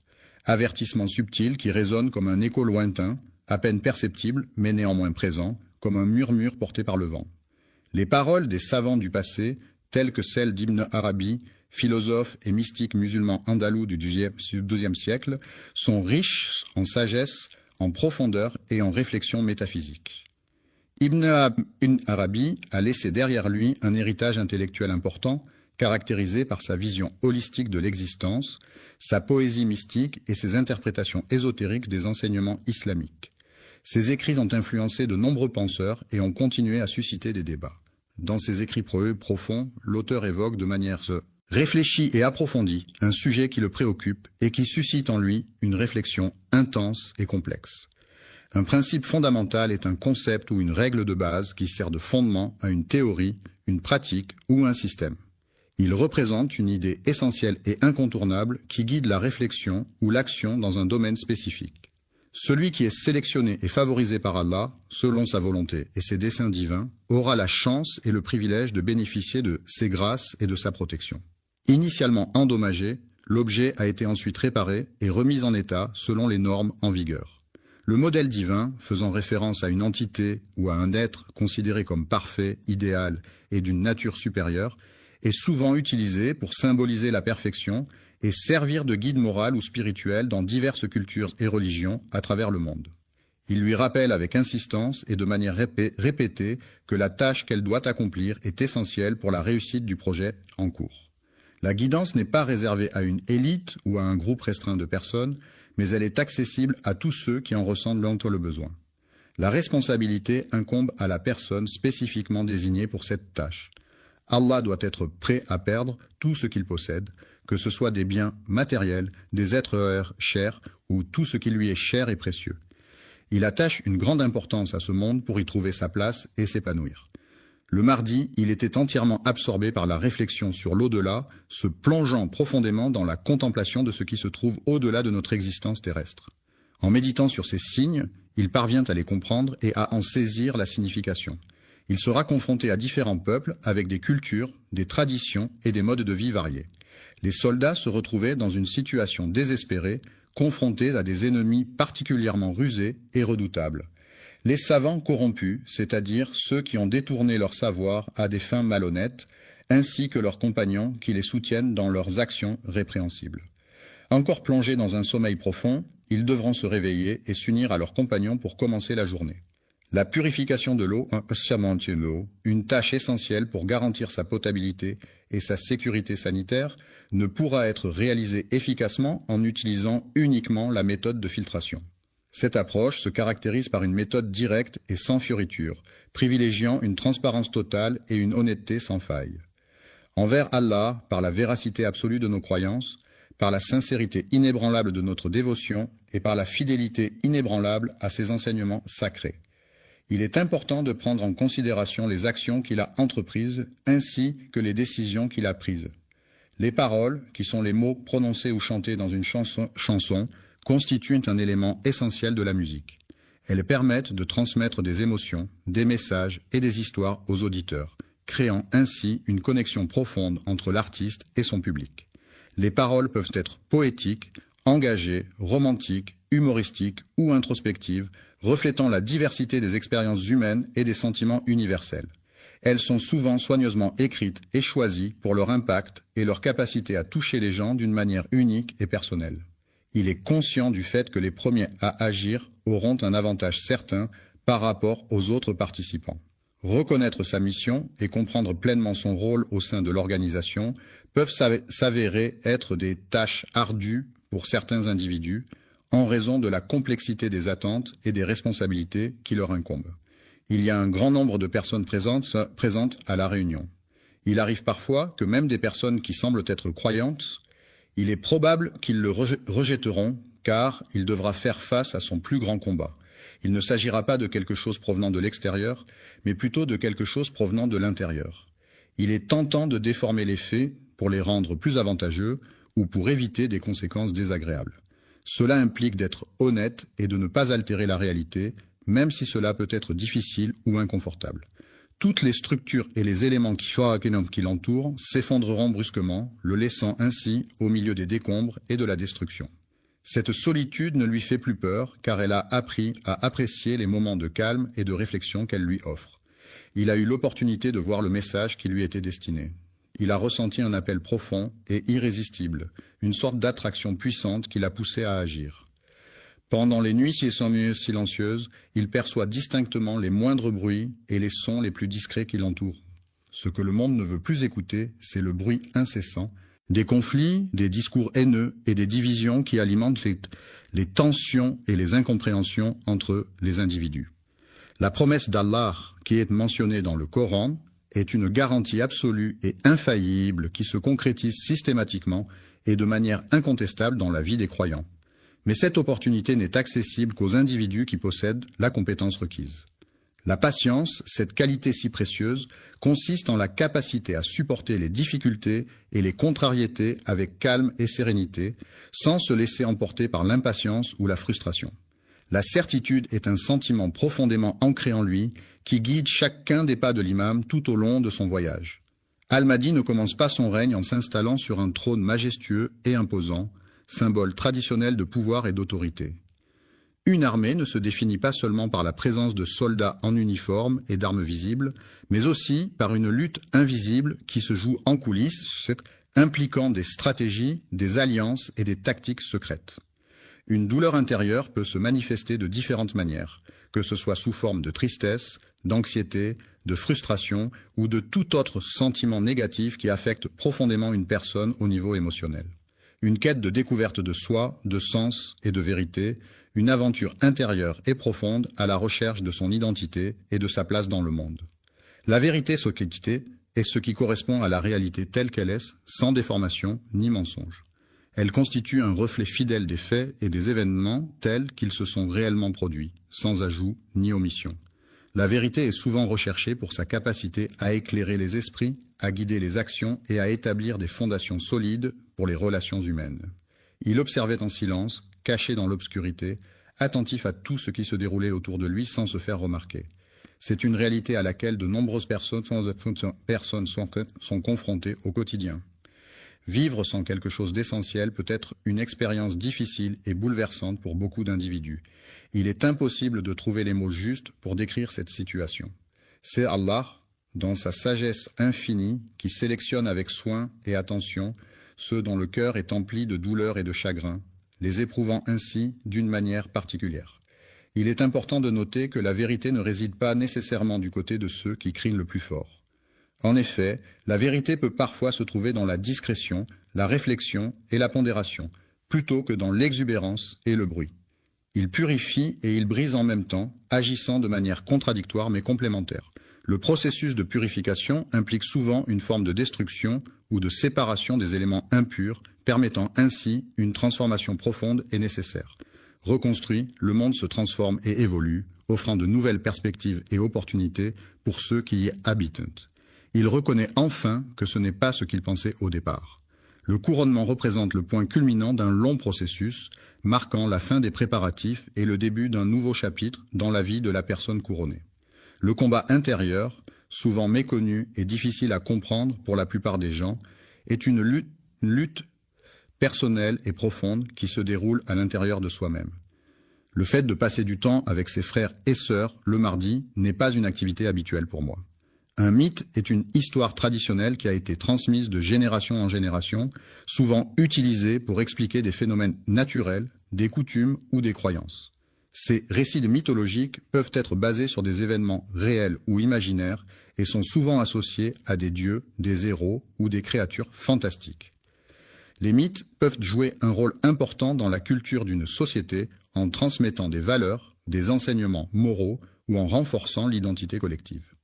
Avertissement subtil qui résonne comme un écho lointain, à peine perceptible, mais néanmoins présent, comme un murmure porté par le vent. Les paroles des savants du passé, telles que celles d'Ibn Arabi, philosophe et mystique musulman andalou du XIIe siècle, sont riches en sagesse, en profondeur et en réflexion métaphysique. Ibn Arabi a laissé derrière lui un héritage intellectuel important, caractérisé par sa vision holistique de l'existence, sa poésie mystique et ses interprétations ésotériques des enseignements islamiques. Ses écrits ont influencé de nombreux penseurs et ont continué à susciter des débats. Dans ses écrits profonds, l'auteur évoque de manière réfléchie et approfondie un sujet qui le préoccupe et qui suscite en lui une réflexion intense et complexe. Un principe fondamental est un concept ou une règle de base qui sert de fondement à une théorie, une pratique ou un système. Il représente une idée essentielle et incontournable qui guide la réflexion ou l'action dans un domaine spécifique. Celui qui est sélectionné et favorisé par Allah, selon sa volonté et ses desseins divins, aura la chance et le privilège de bénéficier de ses grâces et de sa protection. Initialement endommagé, l'objet a été ensuite réparé et remis en état selon les normes en vigueur. Le modèle divin, faisant référence à une entité ou à un être considéré comme parfait, idéal et d'une nature supérieure, est souvent utilisé pour symboliser la perfection et servir de guide moral ou spirituel dans diverses cultures et religions à travers le monde. Il lui rappelle avec insistance et de manière répétée que la tâche qu'elle doit accomplir est essentielle pour la réussite du projet en cours. La guidance n'est pas réservée à une élite ou à un groupe restreint de personnes, mais elle est accessible à tous ceux qui en ressentent le besoin. La responsabilité incombe à la personne spécifiquement désignée pour cette tâche. Allah doit être prêt à perdre tout ce qu'il possède, que ce soit des biens matériels, des êtres chers ou tout ce qui lui est cher et précieux. Il attache une grande importance à ce monde pour y trouver sa place et s'épanouir. Le mardi, il était entièrement absorbé par la réflexion sur l'au-delà, se plongeant profondément dans la contemplation de ce qui se trouve au-delà de notre existence terrestre. En méditant sur ces signes, il parvient à les comprendre et à en saisir la signification. Il sera confronté à différents peuples avec des cultures, des traditions et des modes de vie variés. Les soldats se retrouvaient dans une situation désespérée, confrontés à des ennemis particulièrement rusés et redoutables. Les savants corrompus, c'est-à-dire ceux qui ont détourné leur savoir à des fins malhonnêtes, ainsi que leurs compagnons qui les soutiennent dans leurs actions répréhensibles. Encore plongés dans un sommeil profond, ils devront se réveiller et s'unir à leurs compagnons pour commencer la journée. La purification de l'eau, une tâche essentielle pour garantir sa potabilité et sa sécurité sanitaire, ne pourra être réalisée efficacement en utilisant uniquement la méthode de filtration. Cette approche se caractérise par une méthode directe et sans fioriture, privilégiant une transparence totale et une honnêteté sans faille. Envers Allah, par la véracité absolue de nos croyances, par la sincérité inébranlable de notre dévotion et par la fidélité inébranlable à ses enseignements sacrés. Il est important de prendre en considération les actions qu'il a entreprises ainsi que les décisions qu'il a prises. Les paroles, qui sont les mots prononcés ou chantés dans une chanson, constituent un élément essentiel de la musique. Elles permettent de transmettre des émotions, des messages et des histoires aux auditeurs, créant ainsi une connexion profonde entre l'artiste et son public. Les paroles peuvent être poétiques, engagées, romantiques, humoristiques ou introspectives, reflétant la diversité des expériences humaines et des sentiments universels. Elles sont souvent soigneusement écrites et choisies pour leur impact et leur capacité à toucher les gens d'une manière unique et personnelle. Il est conscient du fait que les premiers à agir auront un avantage certain par rapport aux autres participants. Reconnaître sa mission et comprendre pleinement son rôle au sein de l'organisation peuvent s'avérer être des tâches ardues pour certains individus en raison de la complexité des attentes et des responsabilités qui leur incombent. Il y a un grand nombre de personnes présentes à la réunion. Il arrive parfois que même des personnes qui semblent être croyantes, il est probable qu'ils le rejetteront car il devra faire face à son plus grand combat. Il ne s'agira pas de quelque chose provenant de l'extérieur, mais plutôt de quelque chose provenant de l'intérieur. Il est tentant de déformer les faits pour les rendre plus avantageux ou pour éviter des conséquences désagréables. Cela implique d'être honnête et de ne pas altérer la réalité, même si cela peut être difficile ou inconfortable. Toutes les structures et les éléments qui l'entourent s'effondreront brusquement, le laissant ainsi au milieu des décombres et de la destruction. Cette solitude ne lui fait plus peur, car elle a appris à apprécier les moments de calme et de réflexion qu'elle lui offre. Il a eu l'opportunité de voir le message qui lui était destiné. Il a ressenti un appel profond et irrésistible, une sorte d'attraction puissante qui l'a poussé à agir. Pendant les nuits silencieuses, il perçoit distinctement les moindres bruits et les sons les plus discrets qui l'entourent. Ce que le monde ne veut plus écouter, c'est le bruit incessant, des conflits, des discours haineux et des divisions qui alimentent les tensions et les incompréhensions entre les individus. La promesse d'Allah, qui est mentionnée dans le Coran, est une garantie absolue et infaillible qui se concrétise systématiquement et de manière incontestable dans la vie des croyants. Mais cette opportunité n'est accessible qu'aux individus qui possèdent la compétence requise. La patience, cette qualité si précieuse, consiste en la capacité à supporter les difficultés et les contrariétés avec calme et sérénité, sans se laisser emporter par l'impatience ou la frustration. La certitude est un sentiment profondément ancré en lui qui guide chacun des pas de l'imam tout au long de son voyage. Al-Mahdi ne commence pas son règne en s'installant sur un trône majestueux et imposant, symbole traditionnel de pouvoir et d'autorité. Une armée ne se définit pas seulement par la présence de soldats en uniforme et d'armes visibles, mais aussi par une lutte invisible qui se joue en coulisses, impliquant des stratégies, des alliances et des tactiques secrètes. Une douleur intérieure peut se manifester de différentes manières, que ce soit sous forme de tristesse, d'anxiété, de frustration ou de tout autre sentiment négatif qui affecte profondément une personne au niveau émotionnel. Une quête de découverte de soi, de sens et de vérité, une aventure intérieure et profonde à la recherche de son identité et de sa place dans le monde. La vérité socrétité est ce qui correspond à la réalité telle qu'elle est, sans déformation ni mensonge. Elle constitue un reflet fidèle des faits et des événements tels qu'ils se sont réellement produits, sans ajout ni omission. La vérité est souvent recherchée pour sa capacité à éclairer les esprits, à guider les actions et à établir des fondations solides pour les relations humaines. Il observait en silence, caché dans l'obscurité, attentif à tout ce qui se déroulait autour de lui sans se faire remarquer. C'est une réalité à laquelle de nombreuses personnes sont confrontées au quotidien. Vivre sans quelque chose d'essentiel peut être une expérience difficile et bouleversante pour beaucoup d'individus. Il est impossible de trouver les mots justes pour décrire cette situation. C'est Allah, dans sa sagesse infinie, qui sélectionne avec soin et attention ceux dont le cœur est empli de douleur et de chagrin, les éprouvant ainsi d'une manière particulière. Il est important de noter que la vérité ne réside pas nécessairement du côté de ceux qui crient le plus fort. En effet, la vérité peut parfois se trouver dans la discrétion, la réflexion et la pondération, plutôt que dans l'exubérance et le bruit. Il purifie et il brise en même temps, agissant de manière contradictoire mais complémentaire. Le processus de purification implique souvent une forme de destruction ou de séparation des éléments impurs, permettant ainsi une transformation profonde et nécessaire. Reconstruit, le monde se transforme et évolue, offrant de nouvelles perspectives et opportunités pour ceux qui y habitent. Il reconnaît enfin que ce n'est pas ce qu'il pensait au départ. Le couronnement représente le point culminant d'un long processus, marquant la fin des préparatifs et le début d'un nouveau chapitre dans la vie de la personne couronnée. Le combat intérieur, souvent méconnu et difficile à comprendre pour la plupart des gens, est une lutte personnelle et profonde qui se déroule à l'intérieur de soi-même. Le fait de passer du temps avec ses frères et sœurs le mardi n'est pas une activité habituelle pour moi. Un mythe est une histoire traditionnelle qui a été transmise de génération en génération, souvent utilisée pour expliquer des phénomènes naturels, des coutumes ou des croyances. Ces récits mythologiques peuvent être basés sur des événements réels ou imaginaires et sont souvent associés à des dieux, des héros ou des créatures fantastiques. Les mythes peuvent jouer un rôle important dans la culture d'une société en transmettant des valeurs, des enseignements moraux ou en renforçant l'identité collective.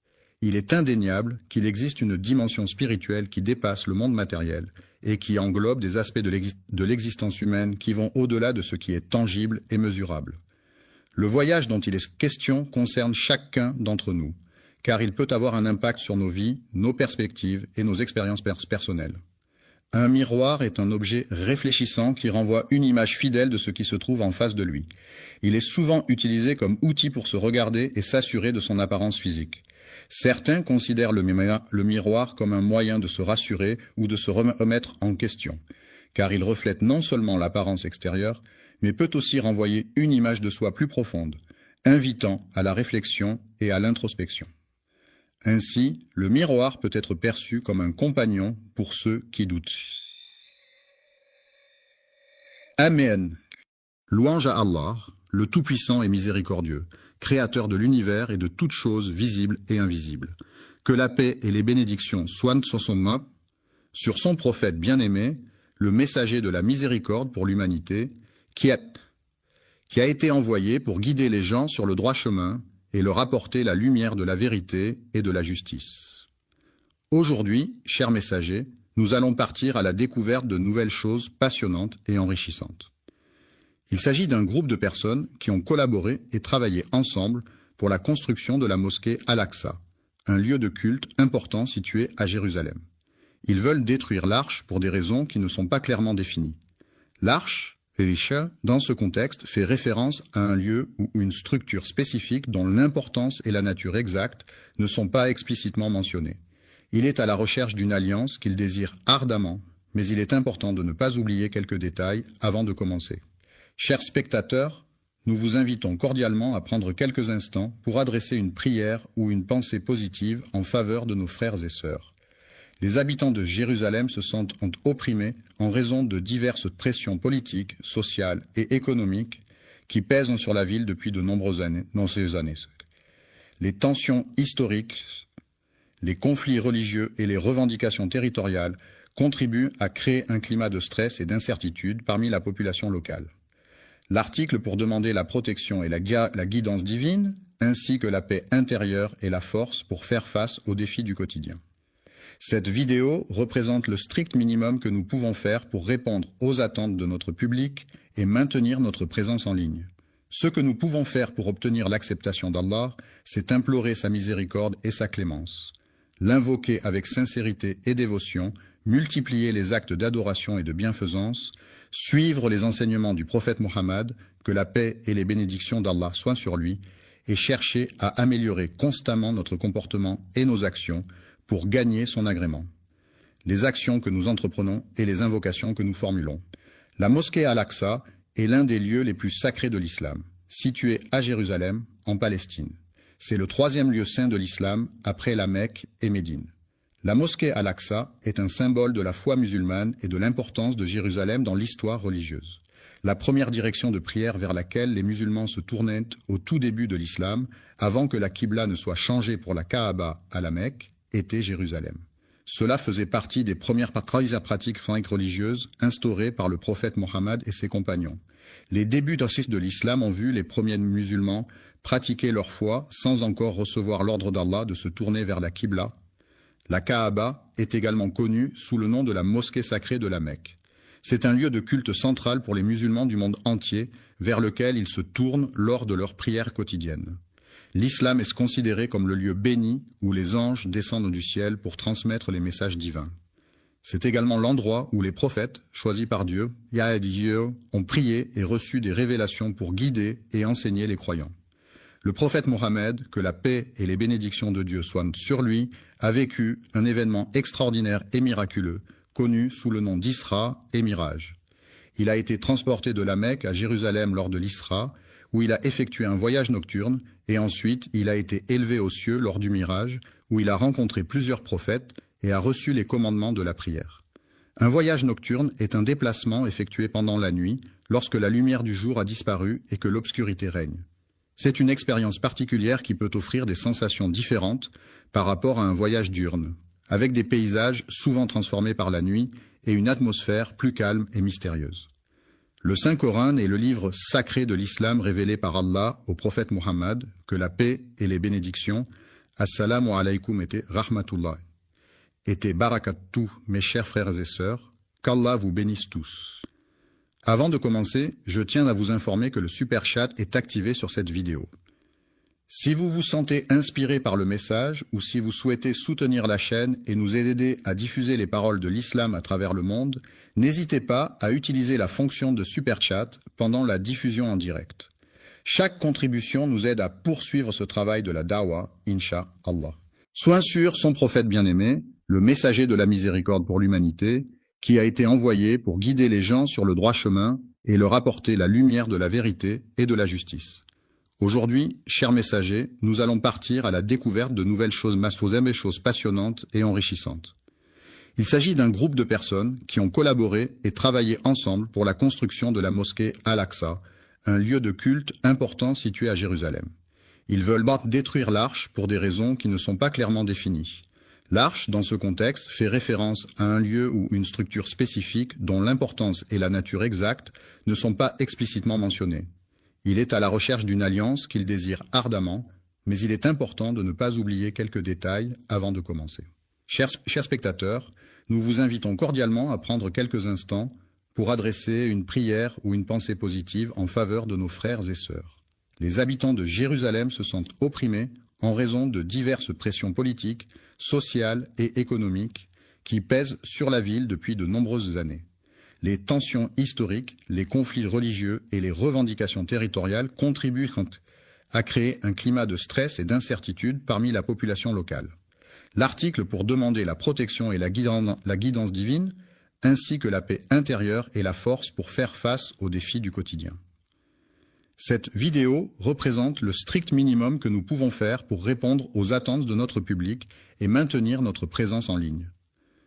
Il est indéniable qu'il existe une dimension spirituelle qui dépasse le monde matériel et qui englobe des aspects de l'existence humaine qui vont au-delà de ce qui est tangible et mesurable. Le voyage dont il est question concerne chacun d'entre nous, car il peut avoir un impact sur nos vies, nos perspectives et nos expériences personnelles. Un miroir est un objet réfléchissant qui renvoie une image fidèle de ce qui se trouve en face de lui. Il est souvent utilisé comme outil pour se regarder et s'assurer de son apparence physique. Certains considèrent le miroir comme un moyen de se rassurer ou de se remettre en question, car il reflète non seulement l'apparence extérieure, mais peut aussi renvoyer une image de soi plus profonde, invitant à la réflexion et à l'introspection. Ainsi, le miroir peut être perçu comme un compagnon pour ceux qui doutent. Amen. Louange à Allah, le Tout-Puissant et Miséricordieux, Créateur de l'univers et de toutes choses visibles et invisibles. Que la paix et les bénédictions soient sur son prophète bien-aimé, le messager de la miséricorde pour l'humanité, qui a été envoyé pour guider les gens sur le droit chemin et leur apporter la lumière de la vérité et de la justice. Aujourd'hui, chers messagers, nous allons partir à la découverte de nouvelles choses passionnantes et enrichissantes. Il s'agit d'un groupe de personnes qui ont collaboré et travaillé ensemble pour la construction de la mosquée Al-Aqsa, un lieu de culte important situé à Jérusalem. Ils veulent détruire l'arche pour des raisons qui ne sont pas clairement définies. L'arche, Elisha, dans ce contexte, fait référence à un lieu ou une structure spécifique dont l'importance et la nature exacte ne sont pas explicitement mentionnées. Il est à la recherche d'une alliance qu'il désire ardemment, mais il est important de ne pas oublier quelques détails avant de commencer. Chers spectateurs, nous vous invitons cordialement à prendre quelques instants pour adresser une prière ou une pensée positive en faveur de nos frères et sœurs. Les habitants de Jérusalem se sentent opprimés en raison de diverses pressions politiques, sociales et économiques qui pèsent sur la ville depuis de nombreuses années. Les tensions historiques, les conflits religieux et les revendications territoriales contribuent à créer un climat de stress et d'incertitude parmi la population locale. L'article pour demander la protection et la guidance divine, ainsi que la paix intérieure et la force pour faire face aux défis du quotidien. Cette vidéo représente le strict minimum que nous pouvons faire pour répondre aux attentes de notre public et maintenir notre présence en ligne. Ce que nous pouvons faire pour obtenir l'acceptation d'Allah, c'est implorer sa miséricorde et sa clémence, l'invoquer avec sincérité et dévotion, multiplier les actes d'adoration et de bienfaisance, suivre les enseignements du prophète Mohammed, que la paix et les bénédictions d'Allah soient sur lui, et chercher à améliorer constamment notre comportement et nos actions pour gagner son agrément. Les actions que nous entreprenons et les invocations que nous formulons. La mosquée Al-Aqsa est l'un des lieux les plus sacrés de l'islam, situé à Jérusalem, en Palestine. C'est le 3e lieu saint de l'islam après la Mecque et Médine. La mosquée Al-Aqsa est un symbole de la foi musulmane et de l'importance de Jérusalem dans l'histoire religieuse. La première direction de prière vers laquelle les musulmans se tournaient au tout début de l'islam, avant que la Qibla ne soit changée pour la Kaaba à la Mecque, était Jérusalem. Cela faisait partie des premières pratiques religieuses instaurées par le prophète Mohammed et ses compagnons. Les débuts de l'islam ont vu les premiers musulmans pratiquer leur foi sans encore recevoir l'ordre d'Allah de se tourner vers la Qibla. La Kaaba est également connue sous le nom de la mosquée sacrée de la Mecque. C'est un lieu de culte central pour les musulmans du monde entier, vers lequel ils se tournent lors de leurs prières quotidiennes. L'islam est considéré comme le lieu béni où les anges descendent du ciel pour transmettre les messages divins. C'est également l'endroit où les prophètes, choisis par Dieu, ont prié et reçu des révélations pour guider et enseigner les croyants. Le prophète Mohammed, que la paix et les bénédictions de Dieu soient sur lui, a vécu un événement extraordinaire et miraculeux, connu sous le nom d'Isra et Miraj. Il a été transporté de la Mecque à Jérusalem lors de l'Isra, où il a effectué un voyage nocturne, et ensuite il a été élevé aux cieux lors du Miraj, où il a rencontré plusieurs prophètes et a reçu les commandements de la prière. Un voyage nocturne est un déplacement effectué pendant la nuit, lorsque la lumière du jour a disparu et que l'obscurité règne. C'est une expérience particulière qui peut offrir des sensations différentes par rapport à un voyage diurne, avec des paysages souvent transformés par la nuit et une atmosphère plus calme et mystérieuse. Le Saint-Coran est le livre sacré de l'islam révélé par Allah au prophète Mohammed, que la paix et les bénédictions, assalamu alaykum et rahmatullah, et barakatuh, mes chers frères et sœurs, qu'Allah vous bénisse tous. Avant de commencer, je tiens à vous informer que le super chat est activé sur cette vidéo. Si vous vous sentez inspiré par le message ou si vous souhaitez soutenir la chaîne et nous aider à diffuser les paroles de l'islam à travers le monde, n'hésitez pas à utiliser la fonction de super chat pendant la diffusion en direct. Chaque contribution nous aide à poursuivre ce travail de la dawa, Inch'Allah. Soit sur son prophète bien-aimé, le messager de la miséricorde pour l'humanité, qui a été envoyé pour guider les gens sur le droit chemin et leur apporter la lumière de la vérité et de la justice. Aujourd'hui, chers messagers, nous allons partir à la découverte de nouvelles choses passionnantes et enrichissantes. Il s'agit d'un groupe de personnes qui ont collaboré et travaillé ensemble pour la construction de la mosquée Al-Aqsa, un lieu de culte important situé à Jérusalem. Ils veulent détruire l'arche pour des raisons qui ne sont pas clairement définies. L'arche, dans ce contexte, fait référence à un lieu ou une structure spécifique dont l'importance et la nature exacte ne sont pas explicitement mentionnées. Il est à la recherche d'une alliance qu'il désire ardemment, mais il est important de ne pas oublier quelques détails avant de commencer. Chers spectateurs, nous vous invitons cordialement à prendre quelques instants pour adresser une prière ou une pensée positive en faveur de nos frères et sœurs. Les habitants de Jérusalem se sentent opprimés en raison de diverses pressions politiques, sociales et économiques qui pèsent sur la ville depuis de nombreuses années. Les tensions historiques, les conflits religieux et les revendications territoriales contribuent à créer un climat de stress et d'incertitude parmi la population locale. L'article pour demander la protection et la guidance divine, ainsi que la paix intérieure et la force pour faire face aux défis du quotidien. Cette vidéo représente le strict minimum que nous pouvons faire pour répondre aux attentes de notre public et maintenir notre présence en ligne.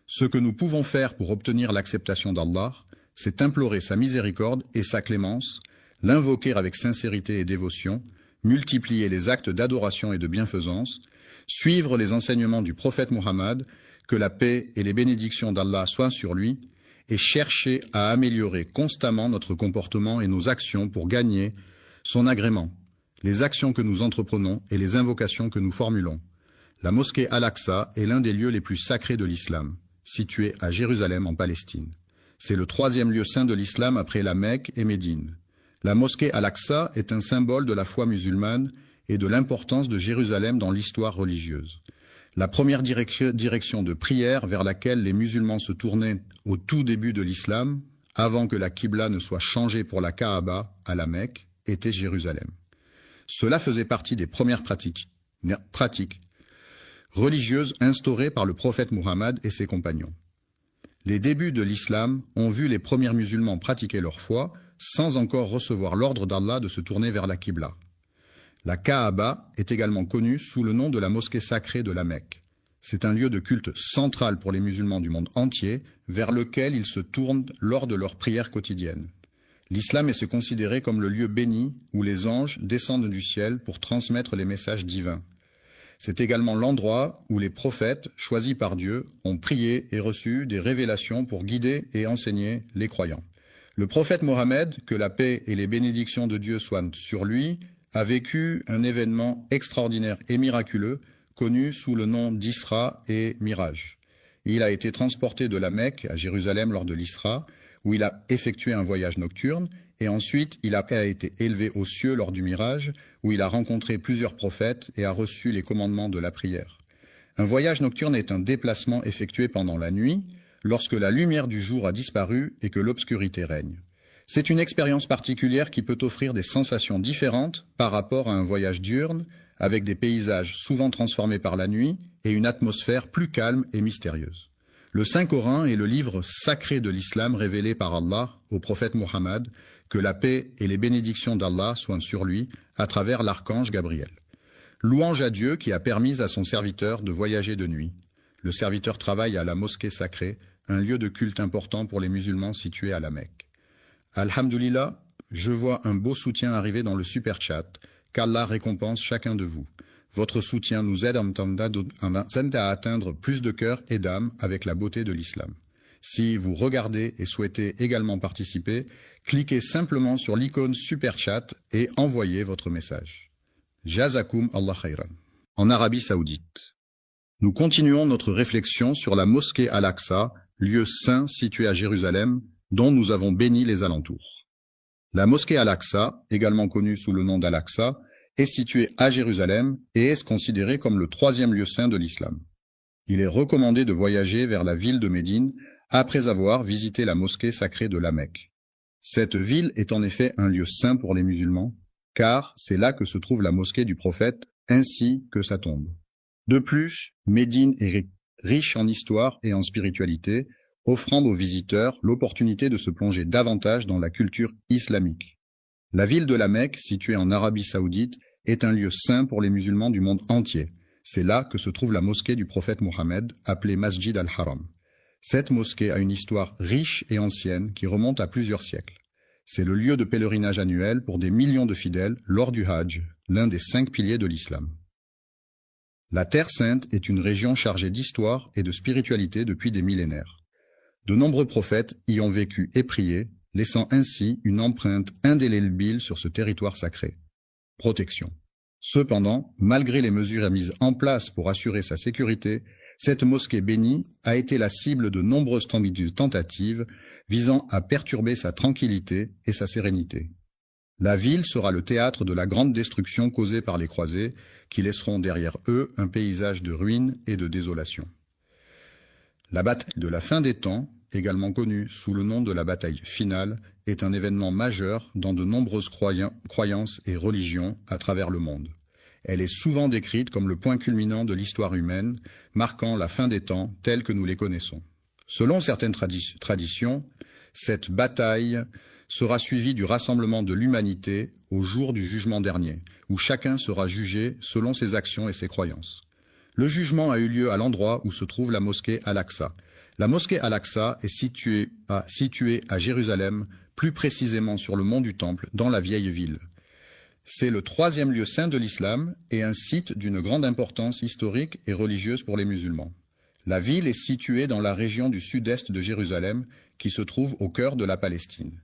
Ce que nous pouvons faire pour obtenir l'acceptation d'Allah, c'est implorer sa miséricorde et sa clémence, l'invoquer avec sincérité et dévotion, multiplier les actes d'adoration et de bienfaisance, suivre les enseignements du prophète Mohammed, que la paix et les bénédictions d'Allah soient sur lui, et chercher à améliorer constamment notre comportement et nos actions pour gagner son agrément, les actions que nous entreprenons et les invocations que nous formulons. La mosquée Al-Aqsa est l'un des lieux les plus sacrés de l'islam, situé à Jérusalem en Palestine. C'est le 3e lieu saint de l'islam après la Mecque et Médine. La mosquée Al-Aqsa est un symbole de la foi musulmane et de l'importance de Jérusalem dans l'histoire religieuse. La première direction de prière vers laquelle les musulmans se tournaient au tout début de l'islam, avant que la Qibla ne soit changée pour la Kaaba à la Mecque, était Jérusalem. Cela faisait partie des premières pratiques religieuses instaurées par le prophète Muhammad et ses compagnons. Les débuts de l'islam ont vu les premiers musulmans pratiquer leur foi sans encore recevoir l'ordre d'Allah de se tourner vers la Qibla. La Kaaba est également connue sous le nom de la mosquée sacrée de la Mecque. C'est un lieu de culte central pour les musulmans du monde entier, vers lequel ils se tournent lors de leurs prières quotidiennes. L'islam est considéré comme le lieu béni où les anges descendent du ciel pour transmettre les messages divins. C'est également l'endroit où les prophètes, choisis par Dieu, ont prié et reçu des révélations pour guider et enseigner les croyants. Le prophète Mohammed, que la paix et les bénédictions de Dieu soient sur lui, a vécu un événement extraordinaire et miraculeux, connu sous le nom d'Isra et Miraj. Il a été transporté de la Mecque à Jérusalem lors de l'Isra, où il a effectué un voyage nocturne, et ensuite il a été élevé aux cieux lors du Miraj, où il a rencontré plusieurs prophètes et a reçu les commandements de la prière. Un voyage nocturne est un déplacement effectué pendant la nuit, lorsque la lumière du jour a disparu et que l'obscurité règne. C'est une expérience particulière qui peut offrir des sensations différentes par rapport à un voyage diurne, avec des paysages souvent transformés par la nuit et une atmosphère plus calme et mystérieuse. Le Saint-Coran est le livre sacré de l'islam révélé par Allah au prophète Muhammad, que la paix et les bénédictions d'Allah soient sur lui à travers l'archange Gabriel. Louange à Dieu qui a permis à son serviteur de voyager de nuit. Le serviteur travaille à la mosquée sacrée, un lieu de culte important pour les musulmans situé à la Mecque. Alhamdulillah, je vois un beau soutien arriver dans le super chat. Qu'Allah récompense chacun de vous. Votre soutien nous aide à atteindre plus de cœurs et d'âmes avec la beauté de l'islam. Si vous regardez et souhaitez également participer, cliquez simplement sur l'icône super chat et envoyez votre message. Jazakum Allah khayran. En Arabie Saoudite. Nous continuons notre réflexion sur la mosquée Al-Aqsa, lieu saint situé à Jérusalem, dont nous avons béni les alentours. La mosquée Al-Aqsa, également connue sous le nom d'Al-Aqsa, est située à Jérusalem et est considérée comme le troisième lieu saint de l'islam. Il est recommandé de voyager vers la ville de Médine après avoir visité la mosquée sacrée de la Mecque. Cette ville est en effet un lieu saint pour les musulmans, car c'est là que se trouve la mosquée du prophète ainsi que sa tombe. De plus, Médine est riche en histoire et en spiritualité, offrant aux visiteurs l'opportunité de se plonger davantage dans la culture islamique. La ville de la Mecque, située en Arabie Saoudite, est un lieu saint pour les musulmans du monde entier. C'est là que se trouve la mosquée du prophète Mohammed, appelée Masjid al-Haram. Cette mosquée a une histoire riche et ancienne qui remonte à plusieurs siècles. C'est le lieu de pèlerinage annuel pour des millions de fidèles lors du Hajj, l'un des 5 piliers de l'islam. La Terre Sainte est une région chargée d'histoire et de spiritualité depuis des millénaires. De nombreux prophètes y ont vécu et prié, laissant ainsi une empreinte indélébile sur ce territoire sacré. Protection. Cependant, malgré les mesures mises en place pour assurer sa sécurité, cette mosquée bénie a été la cible de nombreuses tentatives visant à perturber sa tranquillité et sa sérénité. La ville sera le théâtre de la grande destruction causée par les croisés, qui laisseront derrière eux un paysage de ruines et de désolation. La bataille de la fin des temps, également connue sous le nom de la bataille finale, est un événement majeur dans de nombreuses croyances et religions à travers le monde. Elle est souvent décrite comme le point culminant de l'histoire humaine, marquant la fin des temps tels que nous les connaissons. Selon certaines traditions, cette bataille sera suivie du rassemblement de l'humanité au jour du jugement dernier, où chacun sera jugé selon ses actions et ses croyances. Le jugement a eu lieu à l'endroit où se trouve la mosquée Al-Aqsa. La mosquée Al-Aqsa est située à Jérusalem, plus précisément sur le mont du Temple, dans la vieille ville. C'est le 3e lieu saint de l'islam et un site d'une grande importance historique et religieuse pour les musulmans. La ville est située dans la région du sud-est de Jérusalem, qui se trouve au cœur de la Palestine.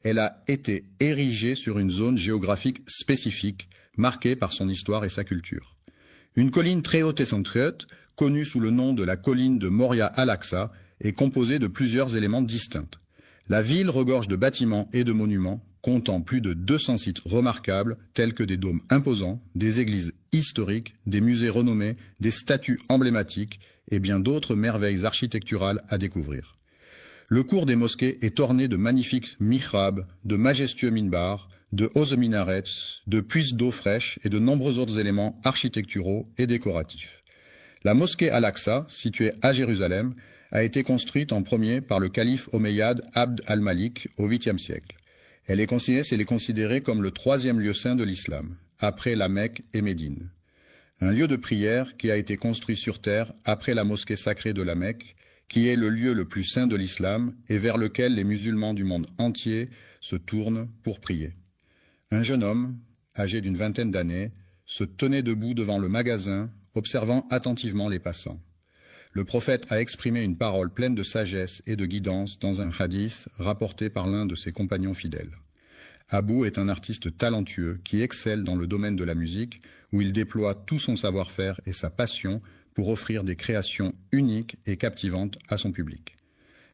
Elle a été érigée sur une zone géographique spécifique, marquée par son histoire et sa culture. Une colline très haute et centrée, connue sous le nom de la colline de Moria Al-Aqsa, est composée de plusieurs éléments distincts. La ville regorge de bâtiments et de monuments, comptant plus de 200 sites remarquables tels que des dômes imposants, des églises historiques, des musées renommés, des statues emblématiques et bien d'autres merveilles architecturales à découvrir. Le cours des mosquées est orné de magnifiques mihrabs, de majestueux minbars, de hauts minarets, de puits d'eau fraîche et de nombreux autres éléments architecturaux et décoratifs. La mosquée Al-Aqsa, située à Jérusalem, a été construite en premier par le calife omeyyade Abd al-Malik au 8e siècle. Elle est considérée comme le 3e lieu saint de l'islam, après la Mecque et Médine. Un lieu de prière qui a été construit sur terre après la mosquée sacrée de la Mecque, qui est le lieu le plus saint de l'islam et vers lequel les musulmans du monde entier se tournent pour prier. Un jeune homme, âgé d'une vingtaine d'années, se tenait debout devant le magasin, observant attentivement les passants. Le prophète a exprimé une parole pleine de sagesse et de guidance dans un hadith rapporté par l'un de ses compagnons fidèles. Abou est un artiste talentueux qui excelle dans le domaine de la musique, où il déploie tout son savoir-faire et sa passion pour offrir des créations uniques et captivantes à son public.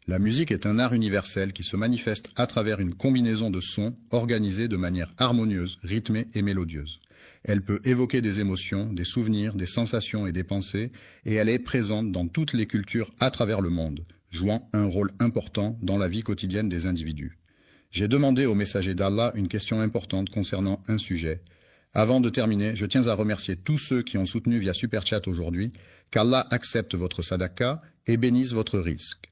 La musique est un art universel qui se manifeste à travers une combinaison de sons organisés de manière harmonieuse, rythmée et mélodieuse. Elle peut évoquer des émotions, des souvenirs, des sensations et des pensées, et elle est présente dans toutes les cultures à travers le monde, jouant un rôle important dans la vie quotidienne des individus. J'ai demandé au messager d'Allah une question importante concernant un sujet. Avant de terminer, je tiens à remercier tous ceux qui ont soutenu via Super Chat aujourd'hui, qu'Allah accepte votre sadaqa et bénisse votre risque.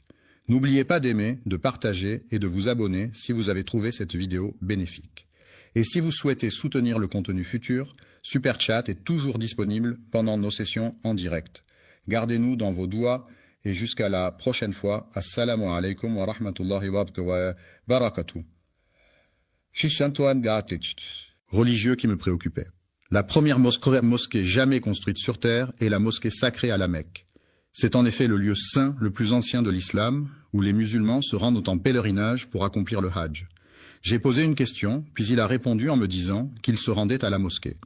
N'oubliez pas d'aimer, de partager et de vous abonner si vous avez trouvé cette vidéo bénéfique. Et si vous souhaitez soutenir le contenu futur, Super Chat est toujours disponible pendant nos sessions en direct. Gardez-nous dans vos doigts et jusqu'à la prochaine fois. Assalamu alaikum wa rahmatullahi wa barakatuh. Religieux qui me préoccupait. La première mosquée jamais construite sur terre est la mosquée sacrée à la Mecque. C'est en effet le lieu saint le plus ancien de l'islam, où les musulmans se rendent en pèlerinage pour accomplir le Hajj. J'ai posé une question, puis il a répondu en me disant qu'il se rendait à la mosquée.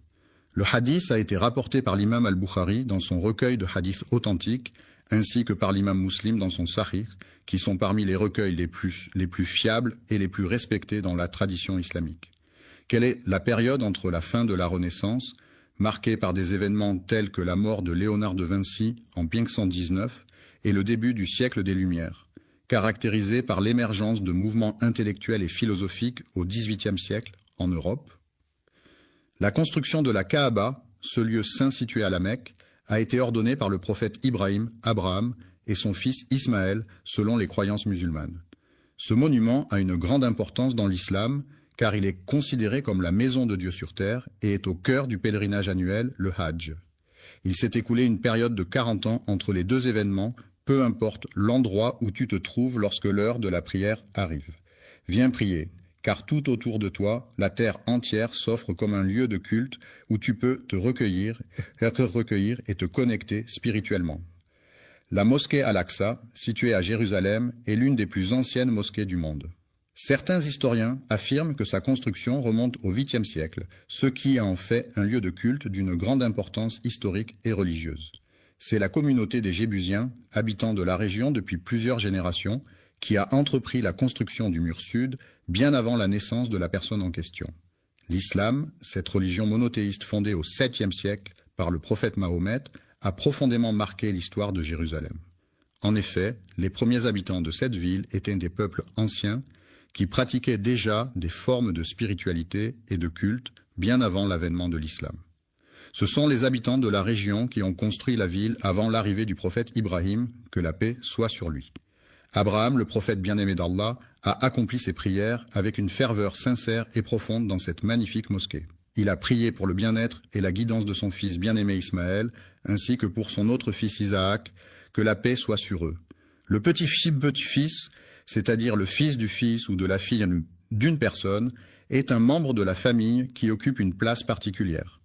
Le hadith a été rapporté par l'imam al-Bukhari dans son recueil de hadiths authentiques, ainsi que par l'imam Muslim dans son Sahih, qui sont parmi les recueils les plus fiables et les plus respectés dans la tradition islamique. Quelle est la période entre la fin de la Renaissance, marquée par des événements tels que la mort de Léonard de Vinci en 1519 et le début du siècle des Lumières, caractérisée par l'émergence de mouvements intellectuels et philosophiques au XVIIIe siècle en Europe? La construction de la Kaaba, ce lieu saint situé à la Mecque, a été ordonnée par le prophète Abraham et son fils Ismaël selon les croyances musulmanes. Ce monument a une grande importance dans l'islam car il est considéré comme la maison de Dieu sur terre et est au cœur du pèlerinage annuel, le Hajj. Il s'est écoulé une période de 40 ans entre les deux événements, peu importe l'endroit où tu te trouves lorsque l'heure de la prière arrive. Viens prier, car tout autour de toi, la terre entière s'offre comme un lieu de culte où tu peux te recueillir et te connecter spirituellement. La mosquée Al-Aqsa, située à Jérusalem, est l'une des plus anciennes mosquées du monde. Certains historiens affirment que sa construction remonte au 8e siècle, ce qui en fait un lieu de culte d'une grande importance historique et religieuse. C'est la communauté des Jébusiens, habitants de la région depuis plusieurs générations, qui a entrepris la construction du mur sud bien avant la naissance de la personne en question. L'islam, cette religion monothéiste fondée au 7e siècle par le prophète Mahomet, a profondément marqué l'histoire de Jérusalem. En effet, les premiers habitants de cette ville étaient des peuples anciens qui pratiquaient déjà des formes de spiritualité et de culte bien avant l'avènement de l'islam. Ce sont les habitants de la région qui ont construit la ville avant l'arrivée du prophète Ibrahim, que la paix soit sur lui. Abraham, le prophète bien-aimé d'Allah, a accompli ses prières avec une ferveur sincère et profonde dans cette magnifique mosquée. Il a prié pour le bien-être et la guidance de son fils bien-aimé Ismaël, ainsi que pour son autre fils Isaac, que la paix soit sur eux. Le petit-fils, c'est-à-dire le fils du fils ou de la fille d'une personne, est un membre de la famille qui occupe une place particulière.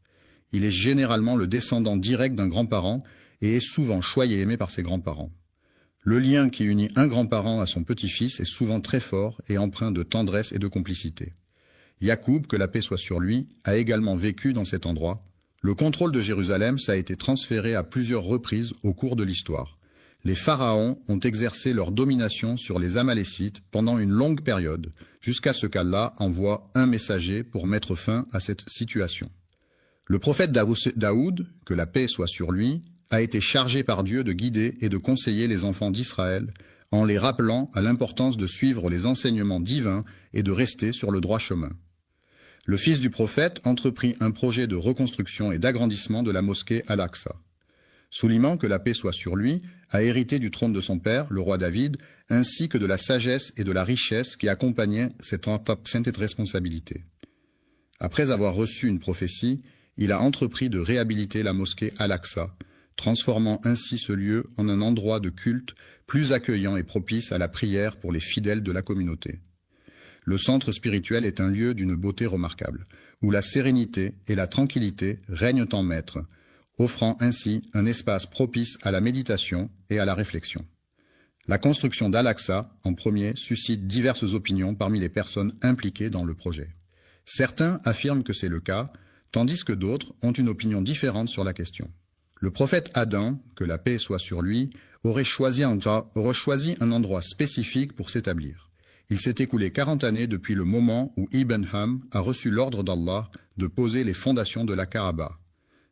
Il est généralement le descendant direct d'un grand-parent et est souvent choyé et aimé par ses grands-parents. Le lien qui unit un grand-parent à son petit-fils est souvent très fort et empreint de tendresse et de complicité. Yacoub, que la paix soit sur lui, a également vécu dans cet endroit. Le contrôle de Jérusalem, ça a été transféré à plusieurs reprises au cours de l'histoire. les pharaons ont exercé leur domination sur les Amalécites pendant une longue période, jusqu'à ce qu'Allah envoie un messager pour mettre fin à cette situation. Le prophète Daoud, que la paix soit sur lui, a été chargé par Dieu de guider et de conseiller les enfants d'Israël, en les rappelant à l'importance de suivre les enseignements divins et de rester sur le droit chemin. Le fils du prophète entreprit un projet de reconstruction et d'agrandissement de la mosquée Al-Aqsa. Souliman, que la paix soit sur lui, a hérité du trône de son père, le roi David, ainsi que de la sagesse et de la richesse qui accompagnaient cette responsabilité. Après avoir reçu une prophétie, il a entrepris de réhabiliter la mosquée Al-Aqsa, transformant ainsi ce lieu en un endroit de culte plus accueillant et propice à la prière pour les fidèles de la communauté. Le centre spirituel est un lieu d'une beauté remarquable, où la sérénité et la tranquillité règnent en maître, offrant ainsi un espace propice à la méditation et à la réflexion. La construction d'Al-Aqsa, en premier, suscite diverses opinions parmi les personnes impliquées dans le projet. Certains affirment que c'est le cas, tandis que d'autres ont une opinion différente sur la question. Le prophète Adam, que la paix soit sur lui, aurait choisi un endroit spécifique pour s'établir. Il s'est écoulé 40 années depuis le moment où Ibn Ham a reçu l'ordre d'Allah de poser les fondations de la Kaaba.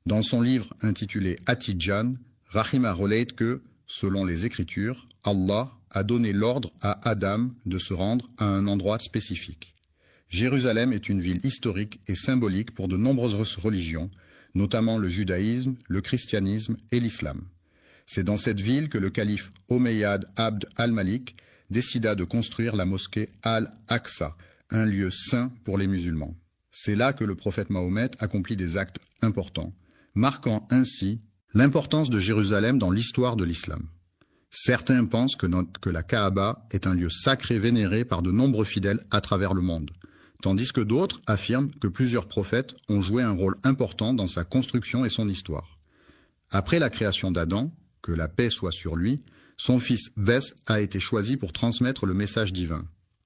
Dans son livre intitulé At-Tidjan, Rahima relate que, selon les Écritures, Allah a donné l'ordre à Adam de se rendre à un endroit spécifique. Jérusalem est une ville historique et symbolique pour de nombreuses religions, notamment le judaïsme, le christianisme et l'islam. C'est dans cette ville que le calife Omeyyad Abd al-Malik décida de construire la mosquée Al-Aqsa, un lieu saint pour les musulmans. C'est là que le prophète Mahomet accomplit des actes importants, marquant ainsi l'importance de Jérusalem dans l'histoire de l'islam. Certains pensent que la Kaaba est un lieu sacré vénéré par de nombreux fidèles à travers le monde, tandis que d'autres affirment que plusieurs prophètes ont joué un rôle important dans sa construction et son histoire. Après la création d'Adam, que la paix soit sur lui, son fils Vès a été choisi pour transmettre le message divin.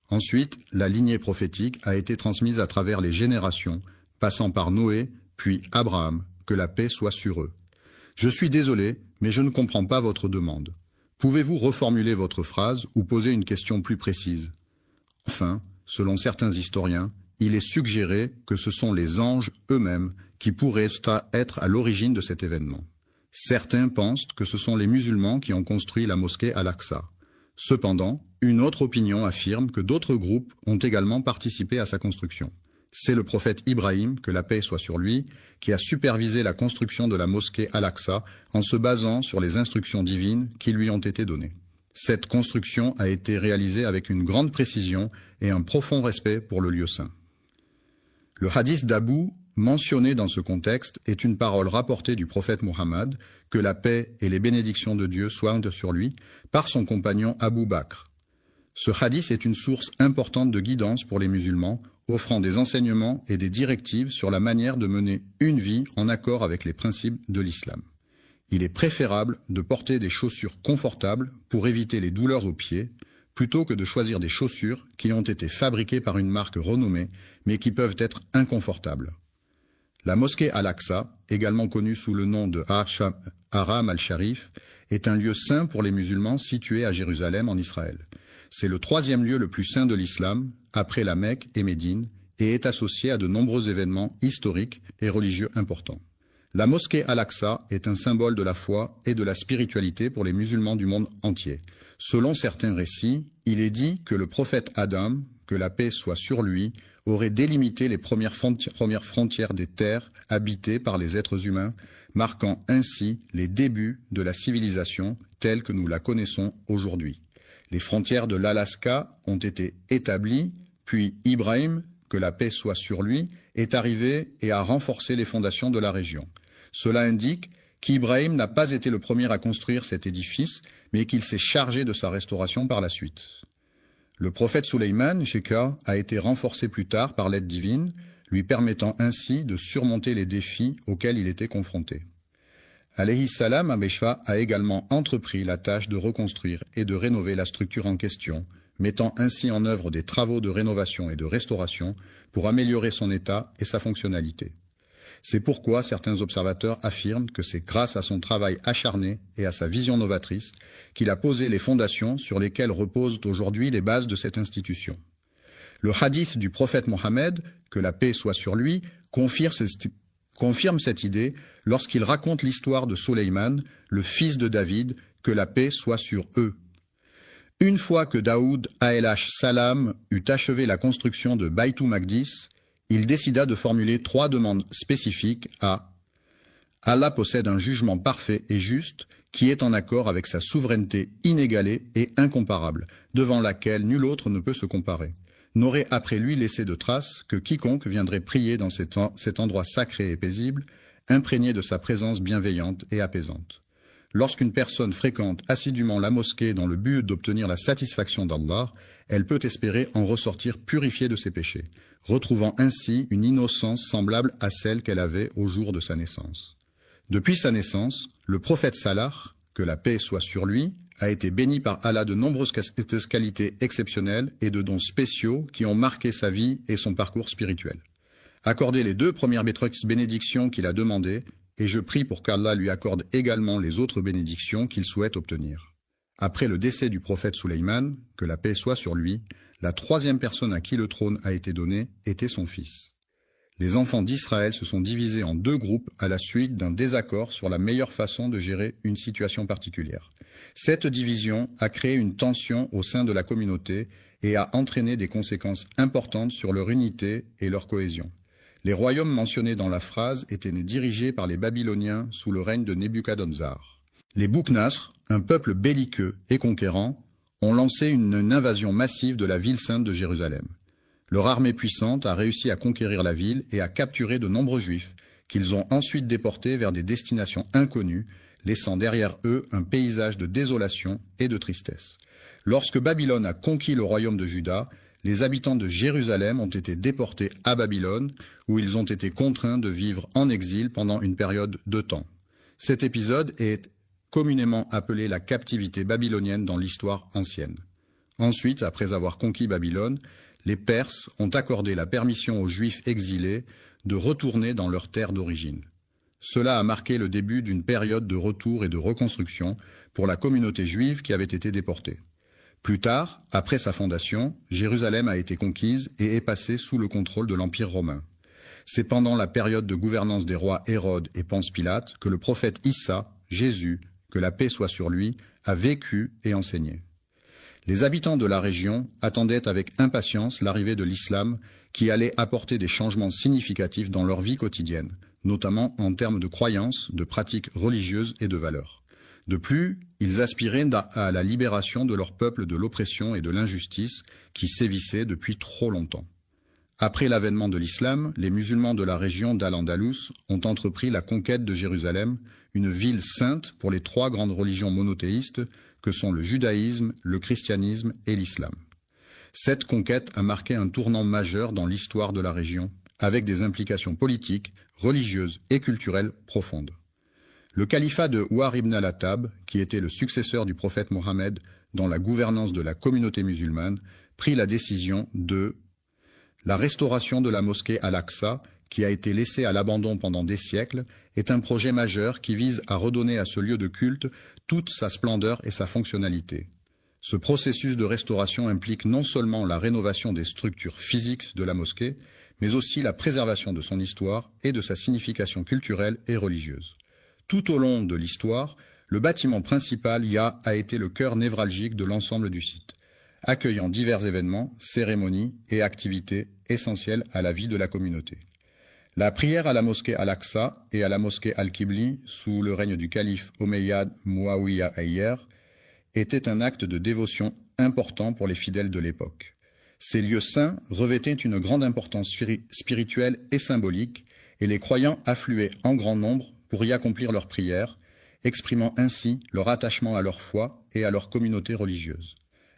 Ensuite, la lignée prophétique a été transmise à travers les générations, passant par Noé, puis Abraham, que la paix soit sur eux. Je suis désolé, mais je ne comprends pas votre demande. Pouvez-vous reformuler votre phrase ou poser une question plus précise? Enfin, selon certains historiens, il est suggéré que ce sont les anges eux-mêmes qui pourraient être à l'origine de cet événement. Certains pensent que ce sont les musulmans qui ont construit la mosquée Al-Aqsa. Cependant, une autre opinion affirme que d'autres groupes ont également participé à sa construction. C'est le prophète Ibrahim, que la paix soit sur lui, qui a supervisé la construction de la mosquée Al-Aqsa en se basant sur les instructions divines qui lui ont été données. Cette construction a été réalisée avec une grande précision et un profond respect pour le lieu saint. Le hadith d'Abu, mentionné dans ce contexte, est une parole rapportée du prophète Muhammad, que la paix et les bénédictions de Dieu soient sur lui, par son compagnon Abu Bakr. Ce hadith est une source importante de guidance pour les musulmans, offrant des enseignements et des directives sur la manière de mener une vie en accord avec les principes de l'islam. Il est préférable de porter des chaussures confortables pour éviter les douleurs aux pieds, plutôt que de choisir des chaussures qui ont été fabriquées par une marque renommée, mais qui peuvent être inconfortables. La mosquée Al-Aqsa, également connue sous le nom de Haram al-Sharif, est un lieu saint pour les musulmans situé à Jérusalem en Israël. C'est le troisième lieu le plus saint de l'islam, après la Mecque et Médine, et est associé à de nombreux événements historiques et religieux importants. La mosquée Al-Aqsa est un symbole de la foi et de la spiritualité pour les musulmans du monde entier. Selon certains récits, il est dit que le prophète Adam, que la paix soit sur lui, aurait délimité les premières frontières des terres habitées par les êtres humains, marquant ainsi les débuts de la civilisation telle que nous la connaissons aujourd'hui. Les frontières de l'Alaska ont été établies, puis Ibrahim, que la paix soit sur lui, est arrivé et a renforcé les fondations de la région. Cela indique qu'Ibrahim n'a pas été le premier à construire cet édifice, mais qu'il s'est chargé de sa restauration par la suite. Le prophète Sulayman, Sheka, a été renforcé plus tard par l'aide divine, lui permettant ainsi de surmonter les défis auxquels il était confronté. Alayhi salam, Abeshfa a également entrepris la tâche de reconstruire et de rénover la structure en question, mettant ainsi en œuvre des travaux de rénovation et de restauration pour améliorer son état et sa fonctionnalité. C'est pourquoi certains observateurs affirment que c'est grâce à son travail acharné et à sa vision novatrice qu'il a posé les fondations sur lesquelles reposent aujourd'hui les bases de cette institution. Le hadith du prophète Mohammed, que la paix soit sur lui, confirme cette idée lorsqu'il raconte l'histoire de Soleiman, le fils de David, que la paix soit sur eux. Une fois que Daoud alayhi salam eut achevé la construction de Baytul Maqdis, il décida de formuler 3 demandes spécifiques à Allah possède un jugement parfait et juste qui est en accord avec sa souveraineté inégalée et incomparable, devant laquelle nul autre ne peut se comparer. N'aurait après lui laissé de traces que quiconque viendrait prier dans cet endroit sacré et paisible, imprégné de sa présence bienveillante et apaisante. Lorsqu'une personne fréquente assidûment la mosquée dans le but d'obtenir la satisfaction d'Allah, elle peut espérer en ressortir purifiée de ses péchés, retrouvant ainsi une innocence semblable à celle qu'elle avait au jour de sa naissance. Depuis sa naissance, le prophète Salah, que la paix soit sur lui, a été béni par Allah de nombreuses qualités exceptionnelles et de dons spéciaux qui ont marqué sa vie et son parcours spirituel. Accordez les 2 premières bénédictions qu'il a demandées, et je prie pour qu'Allah lui accorde également les autres bénédictions qu'il souhaite obtenir. Après le décès du prophète Sulayman, que la paix soit sur lui, la 3e personne à qui le trône a été donné était son fils. Les enfants d'Israël se sont divisés en 2 groupes à la suite d'un désaccord sur la meilleure façon de gérer une situation particulière. Cette division a créé une tension au sein de la communauté et a entraîné des conséquences importantes sur leur unité et leur cohésion. Les royaumes mentionnés dans la phrase étaient dirigés par les Babyloniens sous le règne de Nebuchadnezzar. Les Boukhnas, un peuple belliqueux et conquérant, ont lancé une invasion massive de la ville sainte de Jérusalem. Leur armée puissante a réussi à conquérir la ville et à capturer de nombreux juifs, qu'ils ont ensuite déportés vers des destinations inconnues, laissant derrière eux un paysage de désolation et de tristesse. Lorsque Babylone a conquis le royaume de Juda, les habitants de Jérusalem ont été déportés à Babylone, où ils ont été contraints de vivre en exil pendant une période de temps. Cet épisode est communément appelé la captivité babylonienne dans l'histoire ancienne. Ensuite, après avoir conquis Babylone, les Perses ont accordé la permission aux Juifs exilés de retourner dans leur terre d'origine. Cela a marqué le début d'une période de retour et de reconstruction pour la communauté juive qui avait été déportée. Plus tard, après sa fondation, Jérusalem a été conquise et est passée sous le contrôle de l'Empire romain. C'est pendant la période de gouvernance des rois Hérode et Ponce Pilate que le prophète Issa, Jésus, que la paix soit sur lui, a vécu et enseigné. Les habitants de la région attendaient avec impatience l'arrivée de l'islam qui allait apporter des changements significatifs dans leur vie quotidienne, notamment en termes de croyances, de pratiques religieuses et de valeurs. De plus, ils aspiraient à la libération de leur peuple de l'oppression et de l'injustice qui sévissaient depuis trop longtemps. Après l'avènement de l'islam, les musulmans de la région d'Al-Andalus ont entrepris la conquête de Jérusalem, une ville sainte pour les 3 grandes religions monothéistes que sont le judaïsme, le christianisme et l'islam. Cette conquête a marqué un tournant majeur dans l'histoire de la région, avec des implications politiques, religieuses et culturelles profondes. Le califat de Ouar ibn al-Attab, qui était le successeur du prophète Mohammed dans la gouvernance de la communauté musulmane, prit la décision de la restauration de la mosquée Al-Aqsa, qui a été laissée à l'abandon pendant des siècles, est un projet majeur qui vise à redonner à ce lieu de culte toute sa splendeur et sa fonctionnalité. Ce processus de restauration implique non seulement la rénovation des structures physiques de la mosquée, mais aussi la préservation de son histoire et de sa signification culturelle et religieuse. Tout au long de l'histoire, le bâtiment principal a été le cœur névralgique de l'ensemble du site, accueillant divers événements, cérémonies et activités essentielles à la vie de la communauté. La prière à la mosquée Al-Aqsa et à la mosquée Al-Qibli, sous le règne du calife Omeyyade Muawiyah Ayyer, était un acte de dévotion important pour les fidèles de l'époque. Ces lieux saints revêtaient une grande importance spirituelle et symbolique, et les croyants affluaient en grand nombre pour y accomplir leurs prières, exprimant ainsi leur attachement à leur foi et à leur communauté religieuse.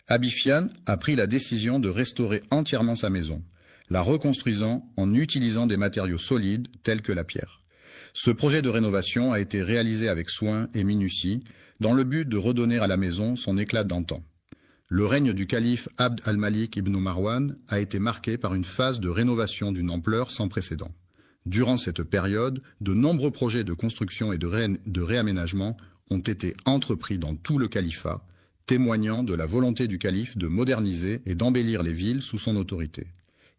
Abi Sufyan a pris la décision de restaurer entièrement sa maison, la reconstruisant en utilisant des matériaux solides tels que la pierre. Ce projet de rénovation a été réalisé avec soin et minutie, dans le but de redonner à la maison son éclat d'antan. Le règne du calife Abd al-Malik ibn Marwan a été marqué par une phase de rénovation d'une ampleur sans précédent. Durant cette période, de nombreux projets de construction et de réaménagement ont été entrepris dans tout le califat, témoignant de la volonté du calife de moderniser et d'embellir les villes sous son autorité.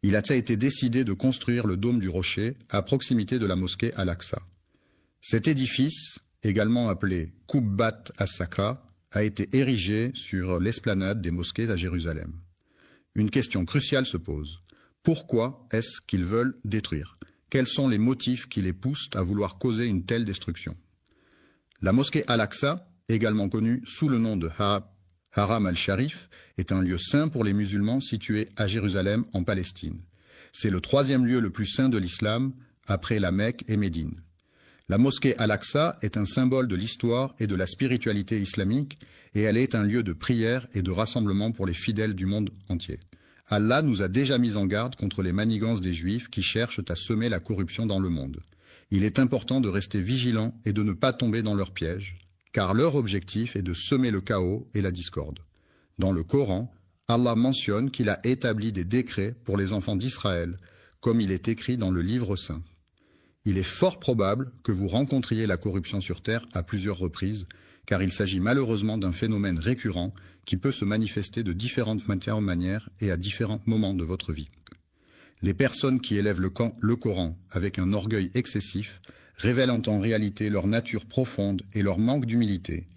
Il a été décidé de construire le dôme du Rocher à proximité de la mosquée Al-Aqsa. Cet édifice, également appelé Qubbat as-Sakra, a été érigé sur l'esplanade des mosquées à Jérusalem. Une question cruciale se pose. Pourquoi est-ce qu'ils veulent détruire? Quels sont les motifs qui les poussent à vouloir causer une telle destruction? La mosquée Al-Aqsa, également connue sous le nom de Haram al-Sharif, est un lieu saint pour les musulmans situé à Jérusalem en Palestine. C'est le troisième lieu le plus saint de l'islam, après la Mecque et Médine. La mosquée Al-Aqsa est un symbole de l'histoire et de la spiritualité islamique, et elle est un lieu de prière et de rassemblement pour les fidèles du monde entier. Allah nous a déjà mis en garde contre les manigances des Juifs qui cherchent à semer la corruption dans le monde. Il est important de rester vigilant et de ne pas tomber dans leurs pièges, car leur objectif est de semer le chaos et la discorde. Dans le Coran, Allah mentionne qu'il a établi des décrets pour les enfants d'Israël, comme il est écrit dans le livre saint. Il est fort probable que vous rencontriez la corruption sur terre à plusieurs reprises, car il s'agit malheureusement d'un phénomène récurrent qui peut se manifester de différentes manières et à différents moments de votre vie. Les personnes qui élèvent le Coran avec un orgueil excessif révèlent en réalité leur nature profonde et leur manque d'humilité.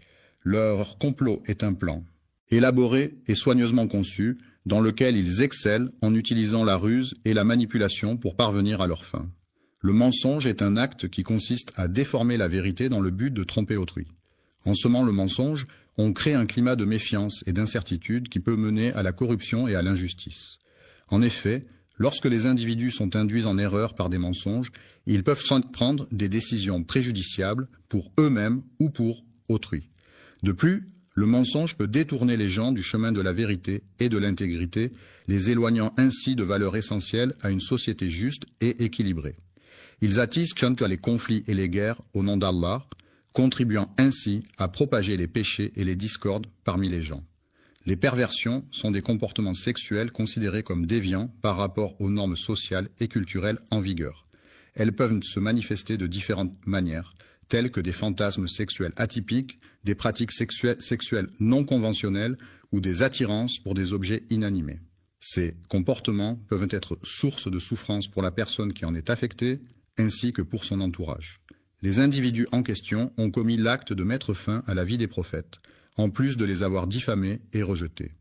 Leur complot est un plan, élaboré et soigneusement conçu, dans lequel ils excellent en utilisant la ruse et la manipulation pour parvenir à leur fin. Le mensonge est un acte qui consiste à déformer la vérité dans le but de tromper autrui. En semant le mensonge, on crée un climat de méfiance et d'incertitude qui peut mener à la corruption et à l'injustice. En effet, lorsque les individus sont induits en erreur par des mensonges, ils peuvent prendre des décisions préjudiciables pour eux-mêmes ou pour autrui. De plus, le mensonge peut détourner les gens du chemin de la vérité et de l'intégrité, les éloignant ainsi de valeurs essentielles à une société juste et équilibrée. Ils attisent les conflits et les guerres au nom d'Allah, contribuant ainsi à propager les péchés et les discordes parmi les gens. Les perversions sont des comportements sexuels considérés comme déviants par rapport aux normes sociales et culturelles en vigueur. Elles peuvent se manifester de différentes manières, telles que des fantasmes sexuels atypiques, des pratiques sexuelles non conventionnelles ou des attirances pour des objets inanimés. Ces comportements peuvent être source de souffrance pour la personne qui en est affectée, ainsi que pour son entourage. Les individus en question ont commis l'acte de mettre fin à la vie des prophètes, en plus de les avoir diffamés et rejetés.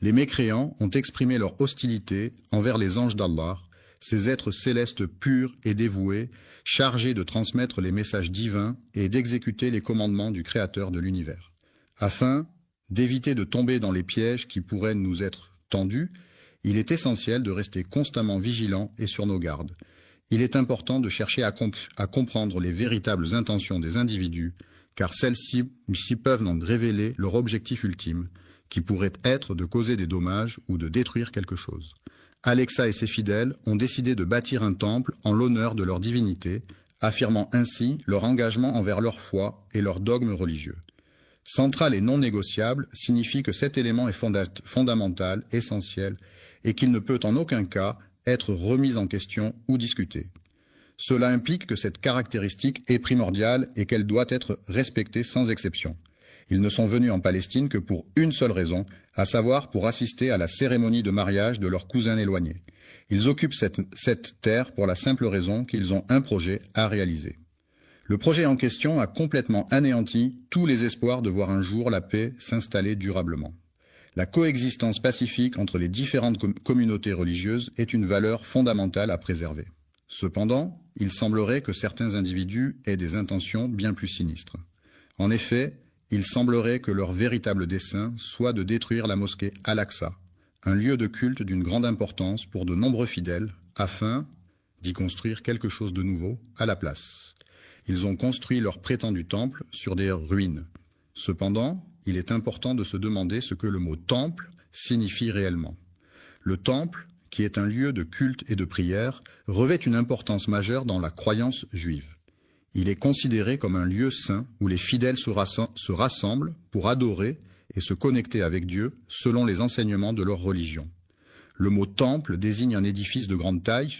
Les mécréants ont exprimé leur hostilité envers les anges d'Allah, ces êtres célestes purs et dévoués, chargés de transmettre les messages divins et d'exécuter les commandements du Créateur de l'univers. Afin d'éviter de tomber dans les pièges qui pourraient nous être tendus, il est essentiel de rester constamment vigilant et sur nos gardes. Il est important de chercher à comprendre les véritables intentions des individus, car celles-ci peuvent en révéler leur objectif ultime, qui pourrait être de causer des dommages ou de détruire quelque chose. Alexa et ses fidèles ont décidé de bâtir un temple en l'honneur de leur divinité, affirmant ainsi leur engagement envers leur foi et leur dogme religieux. Central et non négociable signifie que cet élément est fondamental, essentiel, et qu'il ne peut en aucun cas être remis en question ou discuté. Cela implique que cette caractéristique est primordiale et qu'elle doit être respectée sans exception. Ils ne sont venus en Palestine que pour une seule raison, à savoir pour assister à la cérémonie de mariage de leur cousin éloigné. Ils occupent cette terre pour la simple raison qu'ils ont un projet à réaliser. Le projet en question a complètement anéanti tous les espoirs de voir un jour la paix s'installer durablement. La coexistence pacifique entre les différentes communautés religieuses est une valeur fondamentale à préserver. Cependant, il semblerait que certains individus aient des intentions bien plus sinistres. En effet, il semblerait que leur véritable dessein soit de détruire la mosquée Al-Aqsa, un lieu de culte d'une grande importance pour de nombreux fidèles, afin d'y construire quelque chose de nouveau à la place. Ils ont construit leur prétendu temple sur des ruines. Cependant, il est important de se demander ce que le mot « temple » signifie réellement. Le temple, qui est un lieu de culte et de prière, revêt une importance majeure dans la croyance juive. Il est considéré comme un lieu saint où les fidèles se rassemblent pour adorer et se connecter avec Dieu selon les enseignements de leur religion. Le mot « temple » désigne un édifice de grande taille,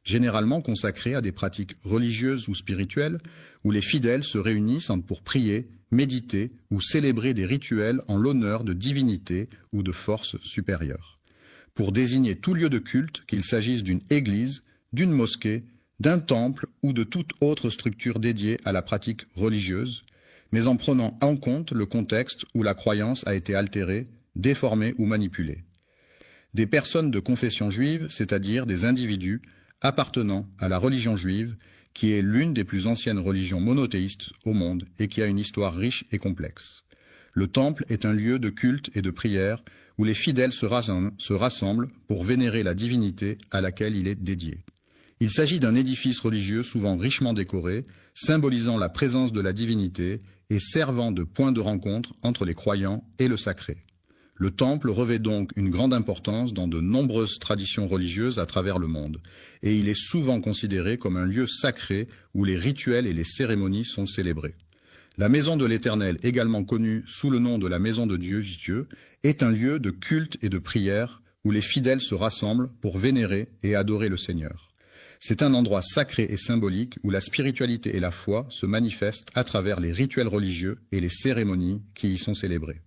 généralement consacrés à des pratiques religieuses ou spirituelles, où les fidèles se réunissent pour prier, méditer ou célébrer des rituels en l'honneur de divinités ou de forces supérieures. Pour désigner tout lieu de culte, qu'il s'agisse d'une église, d'une mosquée, d'un temple ou de toute autre structure dédiée à la pratique religieuse, mais en prenant en compte le contexte où la croyance a été altérée, déformée ou manipulée. Des personnes de confession juive, c'est-à-dire des individus appartenant à la religion juive, qui est l'une des plus anciennes religions monothéistes au monde et qui a une histoire riche et complexe. Le temple est un lieu de culte et de prière où les fidèles se rassemblent pour vénérer la divinité à laquelle il est dédié. Il s'agit d'un édifice religieux souvent richement décoré, symbolisant la présence de la divinité et servant de point de rencontre entre les croyants et le sacré. Le temple revêt donc une grande importance dans de nombreuses traditions religieuses à travers le monde, et il est souvent considéré comme un lieu sacré où les rituels et les cérémonies sont célébrés. La maison de l'Éternel, également connue sous le nom de la maison de Dieu, est un lieu de culte et de prière où les fidèles se rassemblent pour vénérer et adorer le Seigneur. C'est un endroit sacré et symbolique où la spiritualité et la foi se manifestent à travers les rituels religieux et les cérémonies qui y sont célébrées.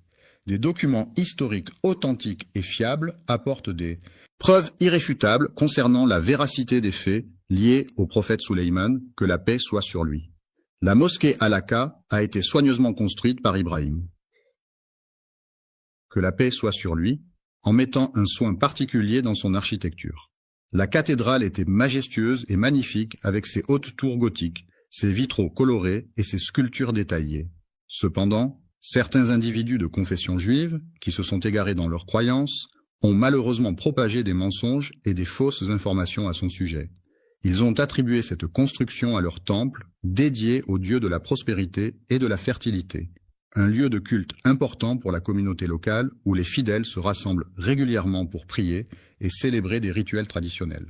Des documents historiques authentiques et fiables apportent des preuves irréfutables concernant la véracité des faits liés au prophète Sulayman, que la paix soit sur lui. La mosquée Al-Aqsa a été soigneusement construite par Ibrahim, que la paix soit sur lui, en mettant un soin particulier dans son architecture. La cathédrale était majestueuse et magnifique avec ses hautes tours gothiques, ses vitraux colorés et ses sculptures détaillées. Cependant, certains individus de confession juive, qui se sont égarés dans leurs croyances, ont malheureusement propagé des mensonges et des fausses informations à son sujet. Ils ont attribué cette construction à leur temple, dédié au dieu de la prospérité et de la fertilité, un lieu de culte important pour la communauté locale où les fidèles se rassemblent régulièrement pour prier et célébrer des rituels traditionnels.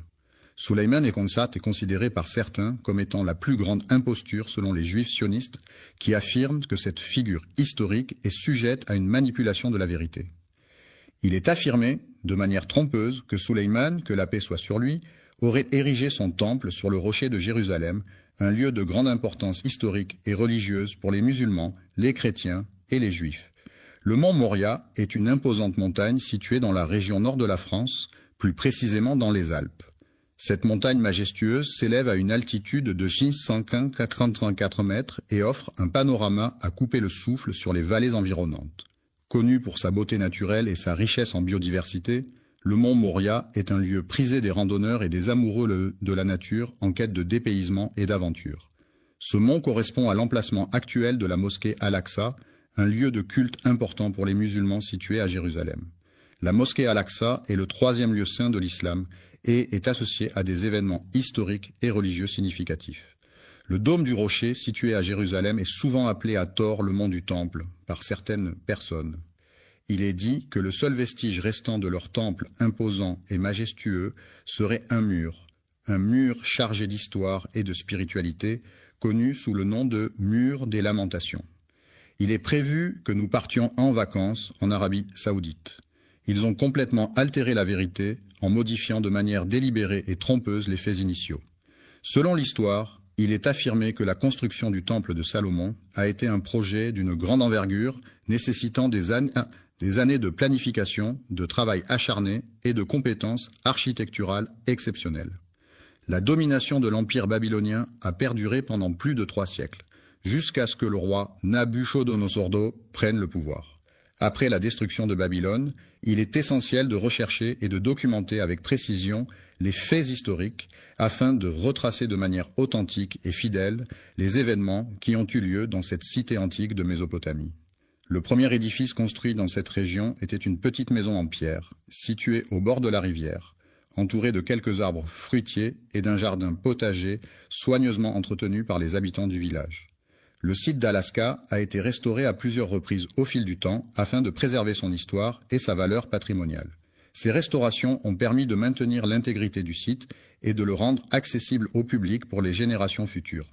Sulayman et Khonsat est considéré par certains comme étant la plus grande imposture selon les juifs sionistes qui affirment que cette figure historique est sujette à une manipulation de la vérité. Il est affirmé, de manière trompeuse, que Sulayman, que la paix soit sur lui, aurait érigé son temple sur le rocher de Jérusalem, un lieu de grande importance historique et religieuse pour les musulmans, les chrétiens et les juifs. Le mont Moria est une imposante montagne située dans la région nord de la France, plus précisément dans les Alpes. Cette montagne majestueuse s'élève à une altitude de 644 mètres et offre un panorama à couper le souffle sur les vallées environnantes. Connu pour sa beauté naturelle et sa richesse en biodiversité, le mont Moria est un lieu prisé des randonneurs et des amoureux de la nature en quête de dépaysement et d'aventure. Ce mont correspond à l'emplacement actuel de la mosquée Al-Aqsa, un lieu de culte important pour les musulmans situé à Jérusalem. La mosquée Al-Aqsa est le troisième lieu saint de l'islam et est associé à des événements historiques et religieux significatifs. Le dôme du rocher, situé à Jérusalem, est souvent appelé à tort le mont du Temple par certaines personnes. Il est dit que le seul vestige restant de leur temple imposant et majestueux serait un mur chargé d'histoire et de spiritualité, connu sous le nom de mur des lamentations. Il est prévu que nous partions en vacances en Arabie Saoudite. Ils ont complètement altéré la vérité en modifiant de manière délibérée et trompeuse les faits initiaux. Selon l'histoire, il est affirmé que la construction du temple de Salomon a été un projet d'une grande envergure nécessitant des années de planification, de travail acharné et de compétences architecturales exceptionnelles. La domination de l'empire babylonien a perduré pendant plus de 3 siècles, jusqu'à ce que le roi Nabuchodonosor II prenne le pouvoir. Après la destruction de Babylone, il est essentiel de rechercher et de documenter avec précision les faits historiques afin de retracer de manière authentique et fidèle les événements qui ont eu lieu dans cette cité antique de Mésopotamie. Le premier édifice construit dans cette région était une petite maison en pierre, située au bord de la rivière, entourée de quelques arbres fruitiers et d'un jardin potager soigneusement entretenu par les habitants du village. Le site d'Al-Aqsa a été restauré à plusieurs reprises au fil du temps afin de préserver son histoire et sa valeur patrimoniale. Ces restaurations ont permis de maintenir l'intégrité du site et de le rendre accessible au public pour les générations futures.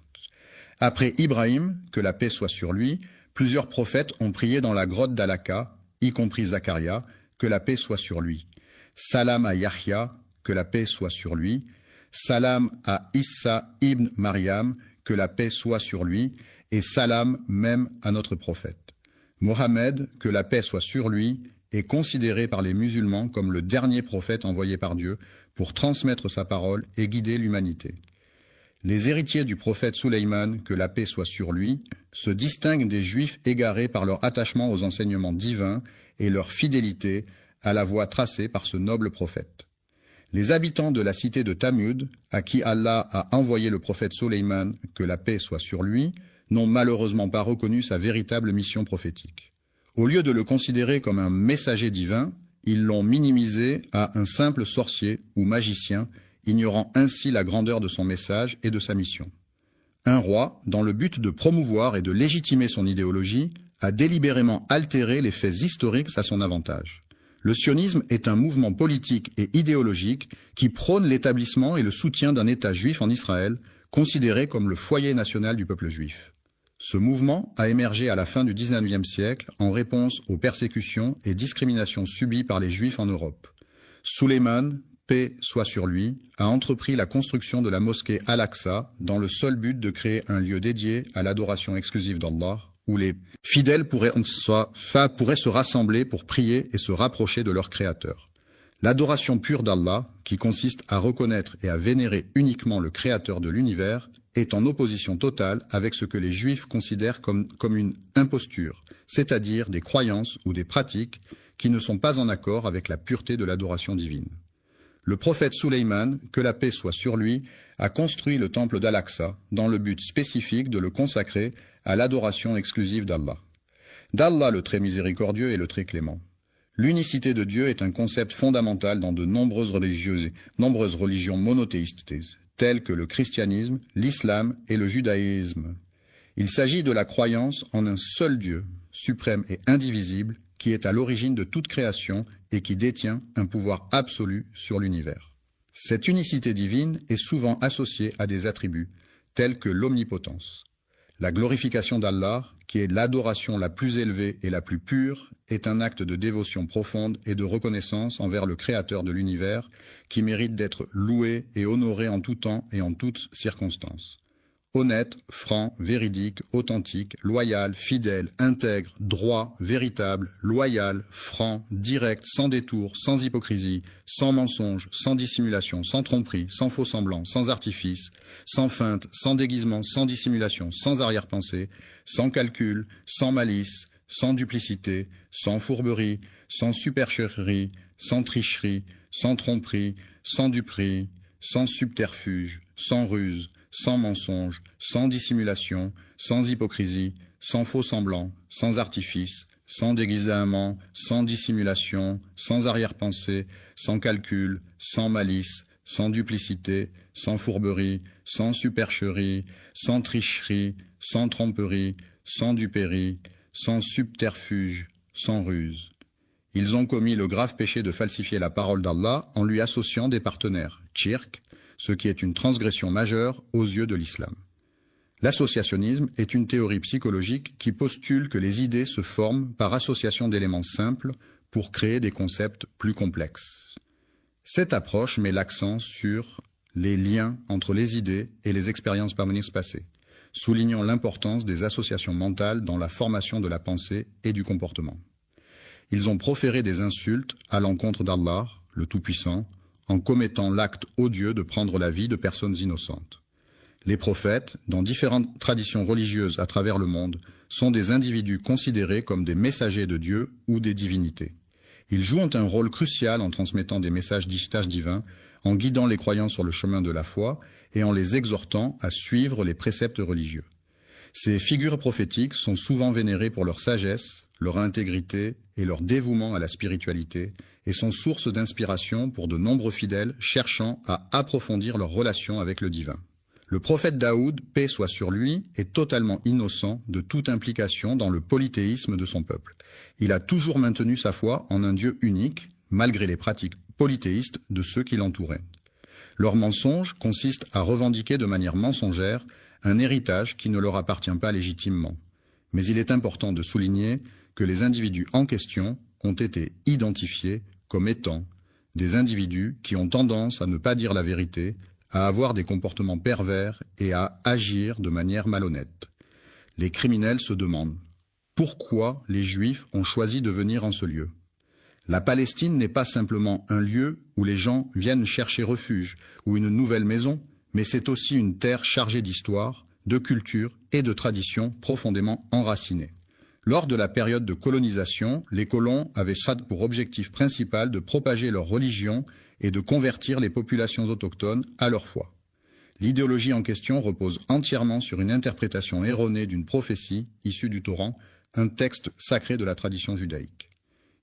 Après Ibrahim, que la paix soit sur lui, plusieurs prophètes ont prié dans la grotte d'Al-Aqsa, y compris Zacharia, que la paix soit sur lui. Salam à Yahya, que la paix soit sur lui. salam à Issa ibn Maryam, que la paix soit sur lui, et salam même à notre prophète. Mohammed, que la paix soit sur lui, est considéré par les musulmans comme le dernier prophète envoyé par Dieu pour transmettre sa parole et guider l'humanité. Les héritiers du prophète Sulayman, que la paix soit sur lui, se distinguent des juifs égarés par leur attachement aux enseignements divins et leur fidélité à la voie tracée par ce noble prophète. Les habitants de la cité de Thamud, à qui Allah a envoyé le prophète Sulayman, que la paix soit sur lui, n'ont malheureusement pas reconnu sa véritable mission prophétique. Au lieu de le considérer comme un messager divin, ils l'ont minimisé à un simple sorcier ou magicien, ignorant ainsi la grandeur de son message et de sa mission. Un roi, dans le but de promouvoir et de légitimer son idéologie, a délibérément altéré les faits historiques à son avantage. Le sionisme est un mouvement politique et idéologique qui prône l'établissement et le soutien d'un État juif en Israël, considéré comme le foyer national du peuple juif. Ce mouvement a émergé à la fin du XIXe siècle en réponse aux persécutions et discriminations subies par les Juifs en Europe. Sulayman, paix soit sur lui, a entrepris la construction de la mosquée Al-Aqsa dans le seul but de créer un lieu dédié à l'adoration exclusive d'Allah, où les fidèles pourraient se rassembler pour prier et se rapprocher de leur Créateur. L'adoration pure d'Allah, qui consiste à reconnaître et à vénérer uniquement le Créateur de l'univers, est en opposition totale avec ce que les Juifs considèrent comme une imposture, c'est-à-dire des croyances ou des pratiques qui ne sont pas en accord avec la pureté de l'adoration divine. Le prophète Sulayman, que la paix soit sur lui, a construit le temple d'Al-Aqsa dans le but spécifique de le consacrer à l'adoration exclusive d'Allah. D'Allah le très miséricordieux et le très clément. L'unicité de Dieu est un concept fondamental dans de nombreuses religions monothéistes, telles que le christianisme, l'islam et le judaïsme. Il s'agit de la croyance en un seul Dieu, suprême et indivisible, qui est à l'origine de toute création et qui détient un pouvoir absolu sur l'univers. Cette unicité divine est souvent associée à des attributs, tels que l'omnipotence. La glorification d'Allah, qui est l'adoration la plus élevée et la plus pure, est un acte de dévotion profonde et de reconnaissance envers le Créateur de l'univers, qui mérite d'être loué et honoré en tout temps et en toutes circonstances. Honnête, franc, véridique, authentique, loyal, fidèle, intègre, droit, véritable, loyal, franc, direct, sans détour, sans hypocrisie, sans mensonge, sans dissimulation, sans tromperie, sans faux semblant, sans artifice, sans feinte, sans déguisement, sans dissimulation, sans arrière-pensée, sans calcul, sans malice, sans duplicité, sans fourberie, sans supercherie, sans tricherie, sans tromperie, sans duperie, sans subterfuge, sans ruse, sans mensonge, sans dissimulation, sans hypocrisie, sans faux semblant, sans artifice, sans déguisement, sans dissimulation, sans arrière-pensée, sans calcul, sans malice, sans duplicité, sans fourberie, sans supercherie, sans tricherie, sans tromperie, sans duperie, sans subterfuge, sans ruse. Ils ont commis le grave péché de falsifier la parole d'Allah en lui associant des partenaires, shirk, ce qui est une transgression majeure aux yeux de l'islam. L'associationnisme est une théorie psychologique qui postule que les idées se forment par association d'éléments simples pour créer des concepts plus complexes. Cette approche met l'accent sur les liens entre les idées et les expériences passées, soulignant l'importance des associations mentales dans la formation de la pensée et du comportement. Ils ont proféré des insultes à l'encontre d'Allah, le Tout-Puissant, en commettant l'acte odieux de prendre la vie de personnes innocentes. Les prophètes, dans différentes traditions religieuses à travers le monde, sont des individus considérés comme des messagers de Dieu ou des divinités. Ils jouent un rôle crucial en transmettant des messages divins, en guidant les croyants sur le chemin de la foi et en les exhortant à suivre les préceptes religieux. Ces figures prophétiques sont souvent vénérées pour leur sagesse, leur intégrité et leur dévouement à la spiritualité, et sont source d'inspiration pour de nombreux fidèles cherchant à approfondir leur relation avec le divin. Le prophète Daoud, paix soit sur lui, est totalement innocent de toute implication dans le polythéisme de son peuple. Il a toujours maintenu sa foi en un Dieu unique, malgré les pratiques polythéistes de ceux qui l'entouraient. Leur mensonge consiste à revendiquer de manière mensongère un héritage qui ne leur appartient pas légitimement. Mais il est important de souligner que les individus en question ont été identifiés comme étant des individus qui ont tendance à ne pas dire la vérité, à avoir des comportements pervers et à agir de manière malhonnête. Les criminels se demandent pourquoi les Juifs ont choisi de venir en ce lieu. La Palestine n'est pas simplement un lieu où les gens viennent chercher refuge ou une nouvelle maison, mais c'est aussi une terre chargée d'histoire, de culture et de traditions profondément enracinées. Lors de la période de colonisation, les colons avaient ça pour objectif principal de propager leur religion et de convertir les populations autochtones à leur foi. L'idéologie en question repose entièrement sur une interprétation erronée d'une prophétie issue du Coran, un texte sacré de la tradition judaïque.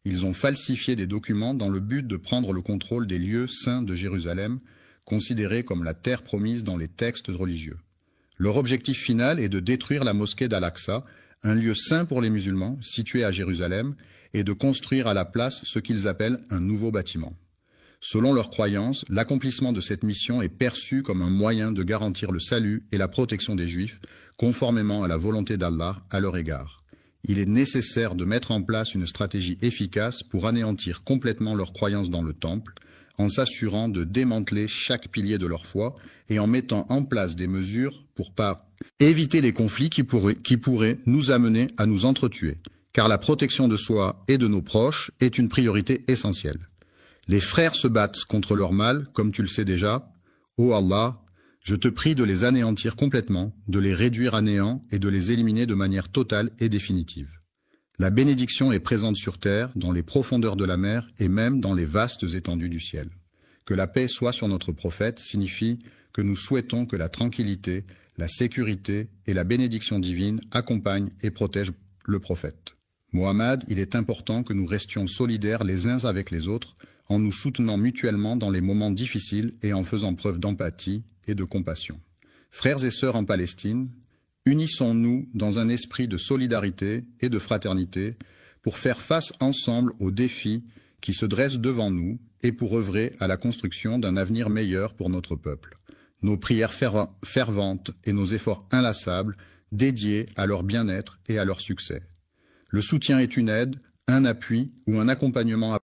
Ils ont falsifié des documents dans le but de prendre le contrôle des lieux saints de Jérusalem, considérés comme la terre promise dans les textes religieux. Leur objectif final est de détruire la mosquée d'Al-Aqsa, un lieu saint pour les musulmans, situé à Jérusalem, et de construire à la place ce qu'ils appellent un nouveau bâtiment. Selon leurs croyances, l'accomplissement de cette mission est perçu comme un moyen de garantir le salut et la protection des Juifs, conformément à la volonté d'Allah à leur égard. Il est nécessaire de mettre en place une stratégie efficace pour anéantir complètement leurs croyances dans le temple, en s'assurant de démanteler chaque pilier de leur foi et en mettant en place des mesures pour éviter les conflits qui pourraient nous amener à nous entretuer, car la protection de soi et de nos proches est une priorité essentielle. Les frères se battent contre leur mal, comme tu le sais déjà. Ô Allah, je te prie de les anéantir complètement, de les réduire à néant et de les éliminer de manière totale et définitive. La bénédiction est présente sur terre, dans les profondeurs de la mer et même dans les vastes étendues du ciel. Que la paix soit sur notre prophète signifie que nous souhaitons que la tranquillité, la sécurité et la bénédiction divine accompagnent et protègent le prophète. Mohammed, il est important que nous restions solidaires les uns avec les autres, en nous soutenant mutuellement dans les moments difficiles et en faisant preuve d'empathie et de compassion. Frères et sœurs en Palestine, unissons-nous dans un esprit de solidarité et de fraternité pour faire face ensemble aux défis qui se dressent devant nous et pour œuvrer à la construction d'un avenir meilleur pour notre peuple. Nos prières ferventes et nos efforts inlassables dédiés à leur bien-être et à leur succès. Le soutien est une aide, un appui ou un accompagnement